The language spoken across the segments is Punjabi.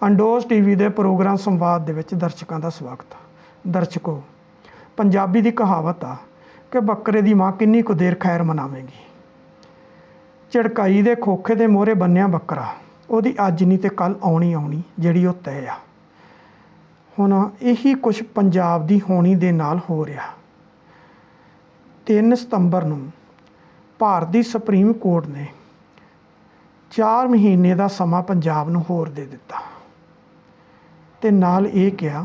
ਅੰਡੋਜ਼ ਟੀਵੀ ਦੇ ਪ੍ਰੋਗਰਾਮ ਸੰਵਾਦ ਦੇ ਵਿੱਚ ਦਰਸ਼ਕਾਂ ਦਾ ਸਵਾਗਤ। ਦਰਸ਼ਕੋ, ਪੰਜਾਬੀ ਦੀ ਕਹਾਵਤ ਆ ਕਿ ਬੱਕਰੇ ਦੀ ਮਾਂ ਕਿੰਨੀ ਕੁ ਦੇਰ ਖੈਰ ਮਨਾਵੇਗੀ। ਝੜਕਾਈ ਦੇ ਖੋਖੇ ਦੇ ਮੋਹਰੇ ਬੰਨਿਆ ਬੱਕਰਾ, ਉਹਦੀ ਅੱਜ ਨਹੀਂ ਤੇ ਕੱਲ ਆਉਣੀ ਜਿਹੜੀ ਉਹ ਤੈਅ ਆ। ਹੁਣ ਇਹੀ ਕੁਛ ਪੰਜਾਬ ਦੀ ਹੋਣੀ ਦੇ ਨਾਲ ਹੋ ਰਿਹਾ। 3 ਸਤੰਬਰ ਨੂੰ ਭਾਰਤ ਦੀ ਸੁਪਰੀਮ ਕੋਰਟ ਨੇ 4 ਮਹੀਨੇ ਦਾ ਸਮਾਂ ਪੰਜਾਬ ਨੂੰ ਹੋਰ ਦੇ ਦਿੱਤਾ ਤੇ ਨਾਲ ਇਹ ਕਿਹਾ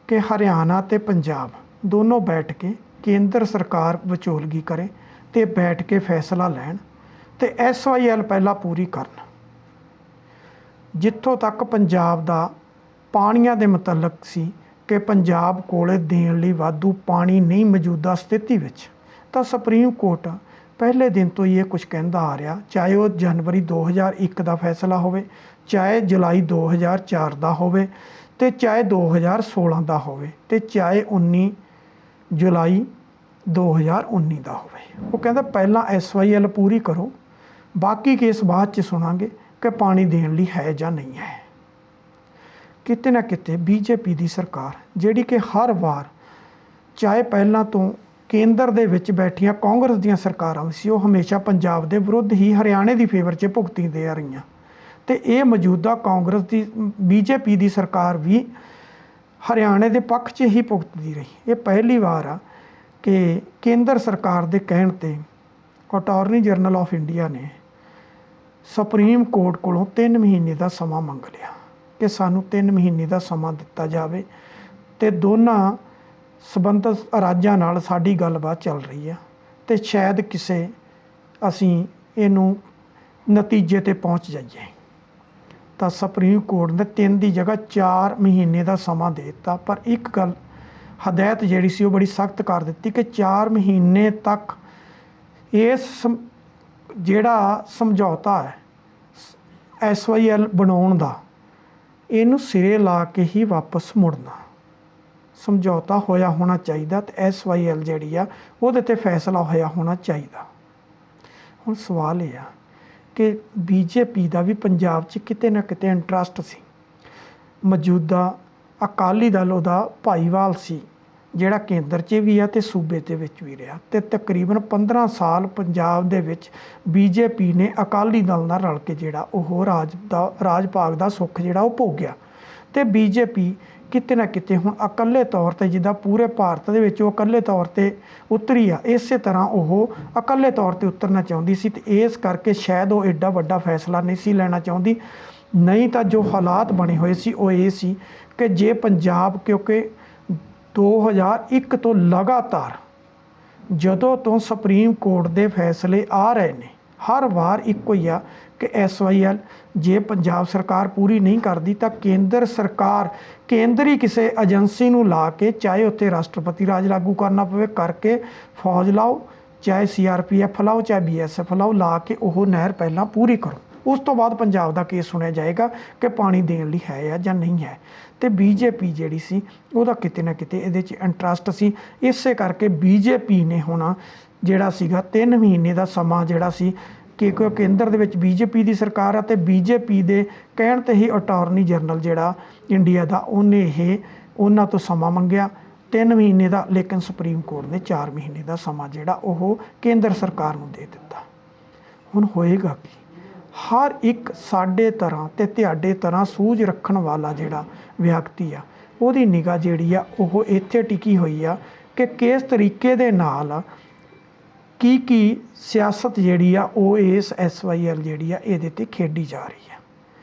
ਕਿ ਹਰਿਆਣਾ ਤੇ ਪੰਜਾਬ ਦੋਨੋਂ ਬੈਠ ਕੇ ਕੇਂਦਰ ਸਰਕਾਰ ਵਿਚੋਲਗੀ ਕਰੇ ਤੇ ਬੈਠ ਕੇ ਫੈਸਲਾ ਲੈਣ ਤੇ SYL ਪਹਿਲਾਂ ਪੂਰੀ ਕਰਨ। ਜਿੱਥੋਂ ਤੱਕ ਪੰਜਾਬ ਦਾ ਪਾਣੀਆਂ ਦੇ ਮੁਤਲਕ ਸੀ ਕਿ ਪੰਜਾਬ ਕੋਲੇ ਦੇਣ ਲਈ ਵਾਧੂ ਪਾਣੀ ਨਹੀਂ ਮੌਜੂਦਾ ਸਥਿਤੀ ਵਿੱਚ, ਤਾਂ ਸੁਪਰੀਮ ਕੋਰਟ ਪਹਿਲੇ ਦਿਨ ਤੋਂ ਹੀ ਇਹ ਕੁਝ ਕਹਿੰਦਾ ਆ ਰਿਹਾ, ਚਾਹੇ ਉਹ ਜਨਵਰੀ 2001 ਦਾ ਫੈਸਲਾ ਹੋਵੇ, ਚਾਹੇ ਜੁਲਾਈ 2004 ਦਾ ਹੋਵੇ ਤੇ ਚਾਹੇ 2016 ਦਾ ਹੋਵੇ ਤੇ ਚਾਹੇ 19 ਜੁਲਾਈ 2019 ਦਾ ਹੋਵੇ। ਉਹ ਕਹਿੰਦਾ ਪਹਿਲਾਂ SYL ਪੂਰੀ ਕਰੋ, ਬਾਕੀ ਕੇਸ ਬਾਅਦ 'ਚ ਸੁਣਾਂਗੇ ਕਿ ਪਾਣੀ ਦੇਣ ਲਈ ਹੈ ਜਾਂ ਨਹੀਂ ਹੈ। ਕਿਤੇ ਨਾ ਕਿਤੇ BJP ਦੀ ਸਰਕਾਰ, ਜਿਹੜੀ ਕਿ ਹਰ ਵਾਰ ਚਾਹੇ ਪਹਿਲਾਂ ਤੋਂ ਕੇਂਦਰ ਦੇ ਵਿੱਚ ਬੈਠੀਆਂ ਕਾਂਗਰਸ ਦੀਆਂ ਸਰਕਾਰਾਂ ਸੀ, ਉਹ ਹਮੇਸ਼ਾ ਪੰਜਾਬ ਦੇ ਵਿਰੁੱਧ ਹੀ ਹਰਿਆਣੇ ਦੀ ਫੇਵਰ 'ਚ ਭੁਗਤੀ ਦੇ ਰਹੀਆਂ ਤੇ ਇਹ ਮੌਜੂਦਾ ਕਾਂਗਰਸ ਦੀ BJP ਦੀ ਸਰਕਾਰ ਵੀ ਹਰਿਆਣੇ ਦੇ ਪੱਖ 'ਚ ਹੀ ਭੁਗਤਦੀ ਰਹੀ। ਇਹ ਪਹਿਲੀ ਵਾਰ ਆ ਕਿ ਕੇਂਦਰ ਸਰਕਾਰ ਦੇ ਕਹਿਣ 'ਤੇ ਅਟਾਰਨੀ ਜਨਰਲ ਆਫ ਇੰਡੀਆ ਨੇ ਸੁਪਰੀਮ ਕੋਰਟ ਕੋਲੋਂ 3 ਮਹੀਨੇ ਦਾ ਸਮਾਂ ਮੰਗ ਲਿਆ ਕਿ ਸਾਨੂੰ 3 ਮਹੀਨੇ ਦਾ ਸਮਾਂ ਦਿੱਤਾ ਜਾਵੇ ਤੇ ਦੋਨਾਂ ਸੰਬੰਧਿਤ ਰਾਜਾਂ ਨਾਲ ਸਾਡੀ ਗੱਲਬਾਤ ਚੱਲ ਰਹੀ ਆ ਤੇ ਸ਼ਾਇਦ ਕਿਸੇ ਅਸੀਂ ਇਹਨੂੰ ਨਤੀਜੇ 'ਤੇ ਪਹੁੰਚ ਜਾਈਏ। ਤਾਂ ਸੁਪਰੀਮ ਕੋਰਟ ਨੇ 3 ਦੀ ਜਗ੍ਹਾ 4 ਮਹੀਨੇ ਦਾ ਸਮਾਂ ਦੇ ਦਿੱਤਾ, ਪਰ ਇੱਕ ਗੱਲ ਹਦਾਇਤ ਜਿਹੜੀ ਸੀ ਉਹ ਬੜੀ ਸਖਤ ਕਰ ਦਿੱਤੀ ਕਿ 4 ਮਹੀਨੇ ਤੱਕ ਇਸ ਜਿਹੜਾ ਸਮਝੌਤਾ ਹੈ SYL ਬਣਾਉਣ ਦਾ, ਇਹਨੂੰ ਸਿਰੇ ਲਾ ਕੇ ਹੀ ਵਾਪਸ ਮੁੜਨਾ। ਸਮਝੌਤਾ ਹੋਇਆ ਹੋਣਾ ਚਾਹੀਦਾ ਤੇ SYL ਜਿਹੜੀ ਆ ਉਹਦੇ 'ਤੇ ਫੈਸਲਾ ਹੋਇਆ ਹੋਣਾ ਚਾਹੀਦਾ। ਹੁਣ ਸਵਾਲ ਇਹ ਆ ਕਿ BJP ਦਾ ਵੀ ਪੰਜਾਬ 'ਚ ਕਿਤੇ ਨਾ ਕਿਤੇ ਇੰਟਰਸਟ ਸੀ। ਮੌਜੂਦਾ ਅਕਾਲੀ ਦਲ ਉਹਦਾ ਭਾਈਵਾਲ ਸੀ, ਜਿਹੜਾ ਕੇਂਦਰ 'ਚ ਵੀ ਆ ਤੇ ਸੂਬੇ ਦੇ ਵਿੱਚ ਵੀ ਰਿਹਾ ਤੇ ਤਕਰੀਬਨ 15 ਸਾਲ ਪੰਜਾਬ ਦੇ ਵਿੱਚ BJP ਨੇ ਅਕਾਲੀ ਦਲ ਨਾਲ ਰਲ ਕੇ ਜਿਹੜਾ ਉਹ ਰਾਜ ਭਾਗ ਦਾ ਸੁੱਖ ਜਿਹੜਾ ਉਹ ਭੋਗਿਆ ਤੇ BJP ਕਿਤੇ ਨਾ ਕਿਤੇ ਹੁਣ ਇਕੱਲੇ ਤੌਰ 'ਤੇ, ਜਿੱਦਾਂ ਪੂਰੇ ਭਾਰਤ ਦੇ ਵਿੱਚ ਉਹ ਇਕੱਲੇ ਤੌਰ 'ਤੇ ਉਤਰੀ ਆ, ਇਸੇ ਤਰ੍ਹਾਂ ਉਹ ਇਕੱਲੇ ਤੌਰ 'ਤੇ ਉਤਰਨਾ ਚਾਹੁੰਦੀ ਸੀ ਤੇ ਇਸ ਕਰਕੇ ਸ਼ਾਇਦ ਉਹ ਐਡਾ ਵੱਡਾ ਫੈਸਲਾ ਨਹੀਂ ਸੀ ਲੈਣਾ ਚਾਹੁੰਦੀ। ਨਹੀਂ ਤਾਂ ਜੋ ਹਾਲਾਤ ਬਣੇ ਹੋਏ ਸੀ ਉਹ ਇਹ ਸੀ ਕਿ ਜੇ ਪੰਜਾਬ, ਕਿਉਂਕਿ 2001 ਤੋਂ ਲਗਾਤਾਰ ਜਦੋਂ ਤੋਂ ਸੁਪਰੀਮ ਕੋਰਟ ਦੇ ਫੈਸਲੇ ਆ ਰਹੇ ਨੇ, ਹਰ ਵਾਰ ਇੱਕੋ ਹੀ ਆ ਕਿ SYL ਜੇ ਪੰਜਾਬ ਸਰਕਾਰ ਪੂਰੀ ਨਹੀਂ ਕਰਦੀ ਤਾਂ ਕੇਂਦਰ ਸਰਕਾਰ ਕੇਂਦਰੀ ਕਿਸੇ ਏਜੰਸੀ ਨੂੰ ਲਾ ਕੇ, ਚਾਹੇ ਉੱਥੇ ਰਾਸ਼ਟਰਪਤੀ ਰਾਜ ਲਾਗੂ ਕਰਨਾ ਪਵੇ ਕਰਕੇ, ਫੌਜ ਲਾਓ, ਚਾਹੇ CRPF ਲਾਓ, ਚਾਹੇ BSF ਲਾਓ, ਲਾ ਕੇ ਉਹ ਨਹਿਰ ਪਹਿਲਾਂ ਪੂਰੀ ਕਰੋ। ਉਸ ਤੋਂ ਬਾਅਦ ਪੰਜਾਬ ਦਾ ਕੇਸ ਸੁਣਿਆ ਜਾਏਗਾ ਕਿ ਪਾਣੀ ਦੇਣ ਲਈ ਹੈ ਜਾਂ ਨਹੀਂ ਹੈ। ਤੇ BJP ਜਿਹੜੀ ਸੀ ਉਹਦਾ ਕਿਤੇ ਨਾ ਕਿਤੇ ਇਹਦੇ 'ਚ ਇੰਟਰਸਟ ਸੀ। ਇਸੇ ਕਰਕੇ BJP ਨੇ ਹੁਣ ਜਿਹੜਾ ਸੀਗਾ 3 ਮਹੀਨੇ ਦਾ ਸਮਾਂ ਜਿਹੜਾ ਸੀ ਕਿ ਕੇਂਦਰ ਦੇ ਵਿੱਚ BJP ਦੀ ਸਰਕਾਰ ਆ ਤੇ BJP ਦੇ ਕਹਿਣ 'ਤੇ ਹੀ ਅਟਾਰਨੀ ਜਨਰਲ ਜਿਹੜਾ ਇੰਡੀਆ ਦਾ, ਉਹਨੇ ਉਹਨਾਂ ਤੋਂ ਸਮਾਂ ਮੰਗਿਆ 3 ਮਹੀਨੇ ਦਾ, ਲੇਕਿਨ ਸੁਪਰੀਮ ਕੋਰਟ ਨੇ 4 ਮਹੀਨੇ ਦਾ ਸਮਾਂ ਜਿਹੜਾ ਉਹ ਕੇਂਦਰ ਸਰਕਾਰ ਨੂੰ ਦੇ ਦਿੱਤਾ। ਹੁਣ ਹੋਏਗਾ ਕੀ? ਹਰ ਇੱਕ ਸਾਡੇ ਤਰ੍ਹਾਂ ਤੇ ਤੁਹਾਡੇ ਤਰ੍ਹਾਂ ਸੂਝ ਰੱਖਣ ਵਾਲਾ ਜਿਹੜਾ ਵਿਅਕਤੀ ਆ, ਉਹਦੀ ਨਿਗਾਹ ਜਿਹੜੀ ਆ ਉਹ ਇੱਥੇ ਟਿਕੀ ਹੋਈ ਆ ਕਿ ਕਿਸ ਤਰੀਕੇ ਦੇ ਨਾਲ ਕੀ ਸਿਆਸਤ ਜਿਹੜੀ ਆ ਉਹ ਇਸ SYL ਜਿਹੜੀ ਆ ਇਹਦੇ 'ਤੇ ਖੇਡੀ ਜਾ ਰਹੀ ਆ।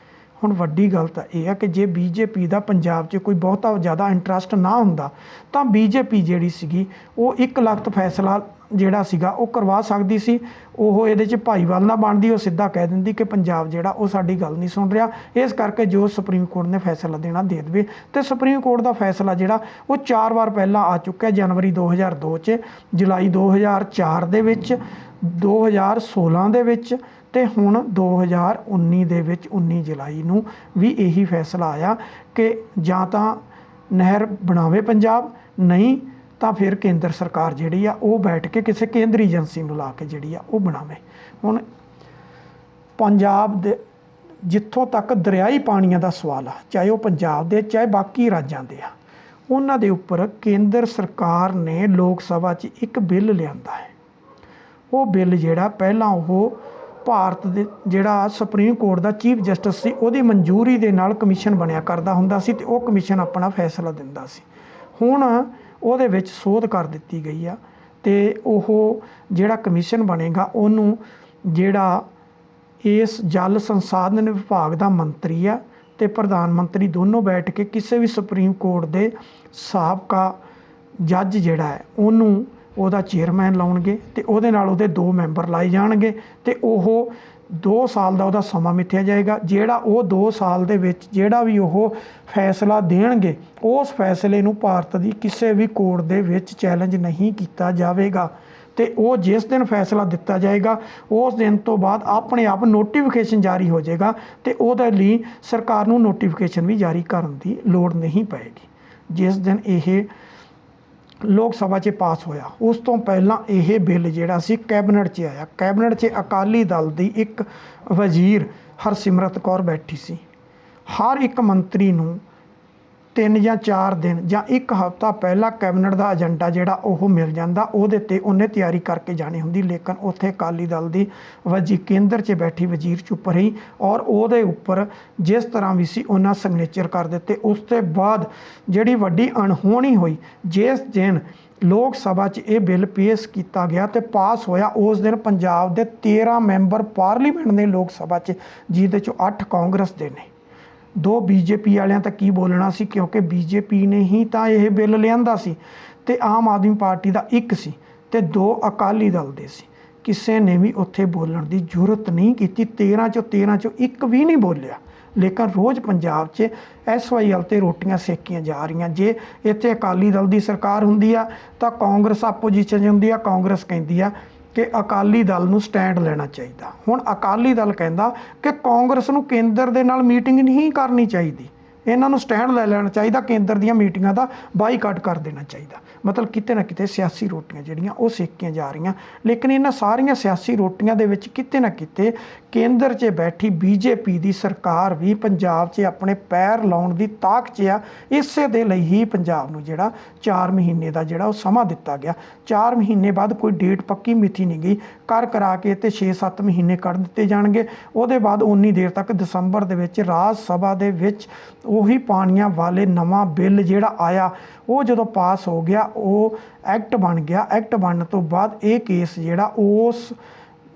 ਹੁਣ ਵੱਡੀ ਗੱਲ ਤਾਂ ਇਹ ਆ ਕਿ ਜੇ BJP ਦਾ ਪੰਜਾਬ 'ਚ ਕੋਈ ਬਹੁਤਾ ਜ਼ਿਆਦਾ ਇੰਟਰਸਟ ਨਾ ਹੁੰਦਾ ਤਾਂ BJP ਜਿਹੜੀ ਸੀਗੀ ਉਹ 1 ਲੱਖ ਫੈਸਲਾ ਜਿਹੜਾ ਸੀਗਾ ਉਹ ਕਰਵਾ ਸਕਦੀ ਸੀ। ਉਹ ਇਹਦੇ 'ਚ ਭਾਈਵਾਲ ਨਾ ਬਣਦੀ, ਉਹ ਸਿੱਧਾ ਕਹਿ ਦਿੰਦੀ ਕਿ ਪੰਜਾਬ ਜਿਹੜਾ ਉਹ ਸਾਡੀ ਗੱਲ ਨਹੀਂ ਸੁਣ ਰਿਹਾ, ਇਸ ਕਰਕੇ ਜੋ ਸੁਪਰੀਮ ਕੋਰਟ ਨੇ ਫੈਸਲਾ ਦੇਣਾ ਦੇ ਦੇਵੇ। ਤੇ ਸੁਪਰੀਮ ਕੋਰਟ ਦਾ ਫੈਸਲਾ ਜਿਹੜਾ ਉਹ 4 ਵਾਰ ਪਹਿਲਾਂ ਆ ਚੁੱਕਿਆ, ਜਨਵਰੀ 2002 'ਚ, ਜੁਲਾਈ 2004 ਦੇ ਵਿੱਚ, 2016 ਦੇ ਵਿੱਚ ਤੇ ਹੁਣ 2019 ਦੇ ਵਿੱਚ 19 ਜੁਲਾਈ ਨੂੰ ਵੀ ਇਹੀ ਫੈਸਲਾ ਆਇਆ ਕਿ ਜਾਂ ਤਾਂ ਨਹਿਰ ਬਣਾਵੇ ਪੰਜਾਬ, ਨਹੀਂ ਤਾਂ ਫਿਰ ਕੇਂਦਰ ਸਰਕਾਰ ਜਿਹੜੀ ਆ ਉਹ ਬੈਠ ਕੇ ਕਿਸੇ ਕੇਂਦਰੀ ਏਜੰਸੀ ਨੂੰ ਲਾ ਕੇ ਜਿਹੜੀ ਆ ਉਹ ਬਣਾਵੇ। ਹੁਣ ਪੰਜਾਬ ਦੇ ਜਿੱਥੋਂ ਤੱਕ ਦਰਿਆਈ ਪਾਣੀਆਂ ਦਾ ਸਵਾਲ ਆ, ਚਾਹੇ ਉਹ ਪੰਜਾਬ ਦੇ ਚਾਹੇ ਬਾਕੀ ਰਾਜਾਂ ਦੇ ਆ, ਉਹਨਾਂ ਦੇ ਉੱਪਰ ਕੇਂਦਰ ਸਰਕਾਰ ਨੇ ਲੋਕ ਸਭਾ 'ਚ ਇੱਕ ਬਿੱਲ ਲਿਆਂਦਾ ਹੈ। ਉਹ ਬਿੱਲ ਜਿਹੜਾ ਪਹਿਲਾਂ ਉਹ ਭਾਰਤ ਦੇ ਜਿਹੜਾ ਸੁਪਰੀਮ ਕੋਰਟ ਦਾ ਚੀਫ ਜਸਟਿਸ ਸੀ ਉਹਦੀ ਮਨਜ਼ੂਰੀ ਦੇ ਨਾਲ ਕਮਿਸ਼ਨ ਬਣਿਆ ਕਰਦਾ ਹੁੰਦਾ ਸੀ ਅਤੇ ਉਹ ਕਮਿਸ਼ਨ ਆਪਣਾ ਫੈਸਲਾ ਦਿੰਦਾ ਸੀ। ਹੁਣ ਉਹਦੇ ਵਿੱਚ ਸੋਧ ਕਰ ਦਿੱਤੀ ਗਈ ਆ ਅਤੇ ਉਹ ਜਿਹੜਾ ਕਮਿਸ਼ਨ ਬਣੇਗਾ ਉਹਨੂੰ ਜਿਹੜਾ ਇਸ ਜਲ ਸੰਸਾਧਨ ਵਿਭਾਗ ਦਾ ਮੰਤਰੀ ਆ ਅਤੇ ਪ੍ਰਧਾਨ ਮੰਤਰੀ ਦੋਨੋਂ ਬੈਠ ਕੇ ਕਿਸੇ ਵੀ ਸੁਪਰੀਮ ਕੋਰਟ ਦੇ ਸਾਬਕਾ ਜੱਜ ਜਿਹੜਾ ਹੈ ਉਹਨੂੰ ਉਹਦਾ ਚੇਅਰਮੈਨ ਲਾਉਣਗੇ ਅਤੇ ਉਹਦੇ ਨਾਲ ਉਹਦੇ 2 ਮੈਂਬਰ ਲਾਏ ਜਾਣਗੇ ਅਤੇ ਉਹ 2 ਸਾਲ ਦਾ ਉਹਦਾ ਸਮਾਂ ਮਿੱਥਿਆ ਜਾਏਗਾ। ਜਿਹੜਾ ਉਹ 2 ਸਾਲ ਦੇ ਵਿੱਚ ਜਿਹੜਾ ਵੀ ਉਹ ਫੈਸਲਾ ਦੇਣਗੇ ਉਸ ਫੈਸਲੇ ਨੂੰ ਭਾਰਤ ਦੀ ਕਿਸੇ ਵੀ ਕੋਰਟ ਦੇ ਵਿੱਚ ਚੈਲੰਜ ਨਹੀਂ ਕੀਤਾ ਜਾਵੇਗਾ ਅਤੇ ਉਹ ਜਿਸ ਦਿਨ ਫੈਸਲਾ ਦਿੱਤਾ ਜਾਏਗਾ ਉਸ ਦਿਨ ਤੋਂ ਬਾਅਦ ਆਪਣੇ ਆਪ ਨੋਟੀਫਿਕੇਸ਼ਨ ਜਾਰੀ ਹੋ ਜਾਏਗਾ ਅਤੇ ਉਹਦੇ ਲਈ ਸਰਕਾਰ ਨੂੰ ਨੋਟੀਫਿਕੇਸ਼ਨ ਵੀ ਜਾਰੀ ਕਰਨ ਦੀ ਲੋੜ ਨਹੀਂ ਪਏਗੀ। ਜਿਸ ਦਿਨ ਇਹ ਲੋਕ ਸਭਾ 'ਚ ਪਾਸ ਹੋਇਆ ਉਸ ਤੋਂ ਪਹਿਲਾਂ ਇਹ ਬਿੱਲ ਜਿਹੜਾ ਸੀ ਕੈਬਨਿਟ 'ਚ ਆਇਆ। ਕੈਬਨਿਟ 'ਚ ਅਕਾਲੀ ਦਲ ਦੀ ਇੱਕ ਵਜ਼ੀਰ ਹਰਸਿਮਰਤ ਕੌਰ ਬੈਠੀ ਸੀ। ਹਰ ਇੱਕ ਮੰਤਰੀ ਨੂੰ 3 ਜਾਂ 4 ਦਿਨ ਜਾਂ 1 ਹਫ਼ਤਾ ਪਹਿਲਾਂ ਕੈਬਨਿਟ ਦਾ ਏਜੰਡਾ ਜਿਹੜਾ ਉਹ ਮਿਲ ਜਾਂਦਾ, ਉਹਦੇ 'ਤੇ ਉਹਨੇ ਤਿਆਰੀ ਕਰਕੇ ਜਾਣੀ ਹੁੰਦੀ। ਲੇਕਿਨ ਉੱਥੇ ਅਕਾਲੀ ਦਲ ਦੀ ਕੇਂਦਰ 'ਚ ਬੈਠੀ ਵਜ਼ੀਰ ਚੁੱਪ ਰਹੀ ਔਰ ਉਹਦੇ ਉੱਪਰ ਜਿਸ ਤਰ੍ਹਾਂ ਵੀ ਸੀ ਉਹਨਾਂ ਸਿਗਨੇਚਰ ਕਰ ਦਿੱਤੇ। ਉਸ ਤੋਂ ਬਾਅਦ ਜਿਹੜੀ ਵੱਡੀ ਅਣਹੋਣੀ ਹੋਈ, ਜਿਸ ਦਿਨ ਲੋਕ ਸਭਾ 'ਚ ਇਹ ਬਿੱਲ ਪੇਸ਼ ਕੀਤਾ ਗਿਆ ਅਤੇ ਪਾਸ ਹੋਇਆ, ਉਸ ਦਿਨ ਪੰਜਾਬ ਦੇ 13 ਮੈਂਬਰ ਪਾਰਲੀਮੈਂਟ ਨੇ ਲੋਕ ਸਭਾ 'ਚ, ਜਿਹਦੇ 'ਚੋਂ 8 ਕਾਂਗਰਸ ਦੇ ਨੇ। 2 BJP ਵਾਲਿਆਂ ਤਾਂ ਕੀ ਬੋਲਣਾ ਸੀ, ਕਿਉਂਕਿ BJP ਨੇ ਹੀ ਤਾਂ ਇਹ ਬਿੱਲ ਲਿਆਂਦਾ ਸੀ ਅਤੇ ਆਮ ਆਦਮੀ ਪਾਰਟੀ ਦਾ 1 ਸੀ ਅਤੇ 2 ਅਕਾਲੀ ਦਲ ਦੇ ਸੀ। ਕਿਸੇ ਨੇ ਵੀ ਉੱਥੇ ਬੋਲਣ ਦੀ ਜ਼ਰੂਰਤ ਨਹੀਂ ਕੀਤੀ। 13 ਚੋਂ 1 ਵੀ ਨਹੀਂ ਬੋਲਿਆ। ਲੇਕਿਨ ਰੋਜ਼ ਪੰਜਾਬ 'ਚ SYL 'ਤੇ ਰੋਟੀਆਂ ਸੇਕੀਆਂ ਜਾ ਰਹੀਆਂ। ਜੇ ਇੱਥੇ ਅਕਾਲੀ ਦਲ ਦੀ ਸਰਕਾਰ ਹੁੰਦੀ ਆ ਤਾਂ ਕਾਂਗਰਸ ਆਪੋਜੀਸ਼ਨ 'ਚ ਹੁੰਦੀ ਆ। ਕਾਂਗਰਸ ਕਹਿੰਦੀ ਆ ਕਿ ਅਕਾਲੀ ਦਲ ਨੂੰ ਸਟੈਂਡ ਲੈਣਾ ਚਾਹੀਦਾ। ਹੁਣ ਅਕਾਲੀ ਦਲ ਕਹਿੰਦਾ ਕਿ ਕਾਂਗਰਸ ਨੂੰ ਕੇਂਦਰ ਦੇ ਨਾਲ ਮੀਟਿੰਗ ਨਹੀਂ ਕਰਨੀ ਚਾਹੀਦੀ, ਇਹਨਾਂ ਨੂੰ ਸਟੈਂਡ ਲੈ ਲੈਣਾ ਚਾਹੀਦਾ, ਕੇਂਦਰ ਦੀਆਂ ਮੀਟਿੰਗਾਂ ਦਾ ਬਾਈਕਾਟ ਕਰ ਦੇਣਾ ਚਾਹੀਦਾ। ਮਤਲਬ ਕਿਤੇ ਨਾ ਕਿਤੇ ਸਿਆਸੀ ਰੋਟੀਆਂ ਜਿਹੜੀਆਂ ਉਹ ਸੇਕੀਆਂ ਜਾ ਰਹੀਆਂ। ਲੇਕਿਨ ਇਹਨਾਂ ਸਾਰੀਆਂ ਸਿਆਸੀ ਰੋਟੀਆਂ ਦੇ ਵਿੱਚ ਕਿਤੇ ਨਾ ਕਿਤੇ ਕੇਂਦਰ 'ਚ ਬੈਠੀ BJP ਦੀ ਸਰਕਾਰ ਵੀ ਪੰਜਾਬ 'ਚ ਆਪਣੇ ਪੈਰ ਲਾਉਣ ਦੀ ਤਾਕ 'ਚ ਆ। ਇਸੇ ਦੇ ਲਈ ਹੀ ਪੰਜਾਬ ਨੂੰ ਜਿਹੜਾ 4 ਮਹੀਨੇ ਦਾ ਜਿਹੜਾ ਉਹ ਸਮਾਂ ਦਿੱਤਾ ਗਿਆ। 4 ਮਹੀਨੇ ਬਾਅਦ ਕੋਈ ਡੇਟ ਪੱਕੀ ਮਿਥੀ ਨਹੀਂ ਗਈ, ਕਰਾ ਕੇ ਤੇ 6-7 ਮਹੀਨੇ ਕੱਢ ਦਿੱਤੇ ਜਾਣਗੇ। ਉਹਦੇ ਬਾਅਦ ਉਨੀ ਦੇਰ ਤੱਕ ਦਸੰਬਰ ਦੇ ਵਿੱਚ ਰਾਜ ਸਭਾ ਦੇ ਵਿੱਚ ਉਹੀ ਪਾਣੀਆਂ ਵਾਲੇ ਨਵਾਂ ਬਿੱਲ ਜਿਹੜਾ ਆਇਆ ਉਹ ਜਦੋਂ ਪਾਸ ਹੋ ਗਿਆ ਉਹ ਐਕਟ ਬਣ ਗਿਆ। ਐਕਟ ਬਣਨ ਤੋਂ ਬਾਅਦ ਇਹ ਕੇਸ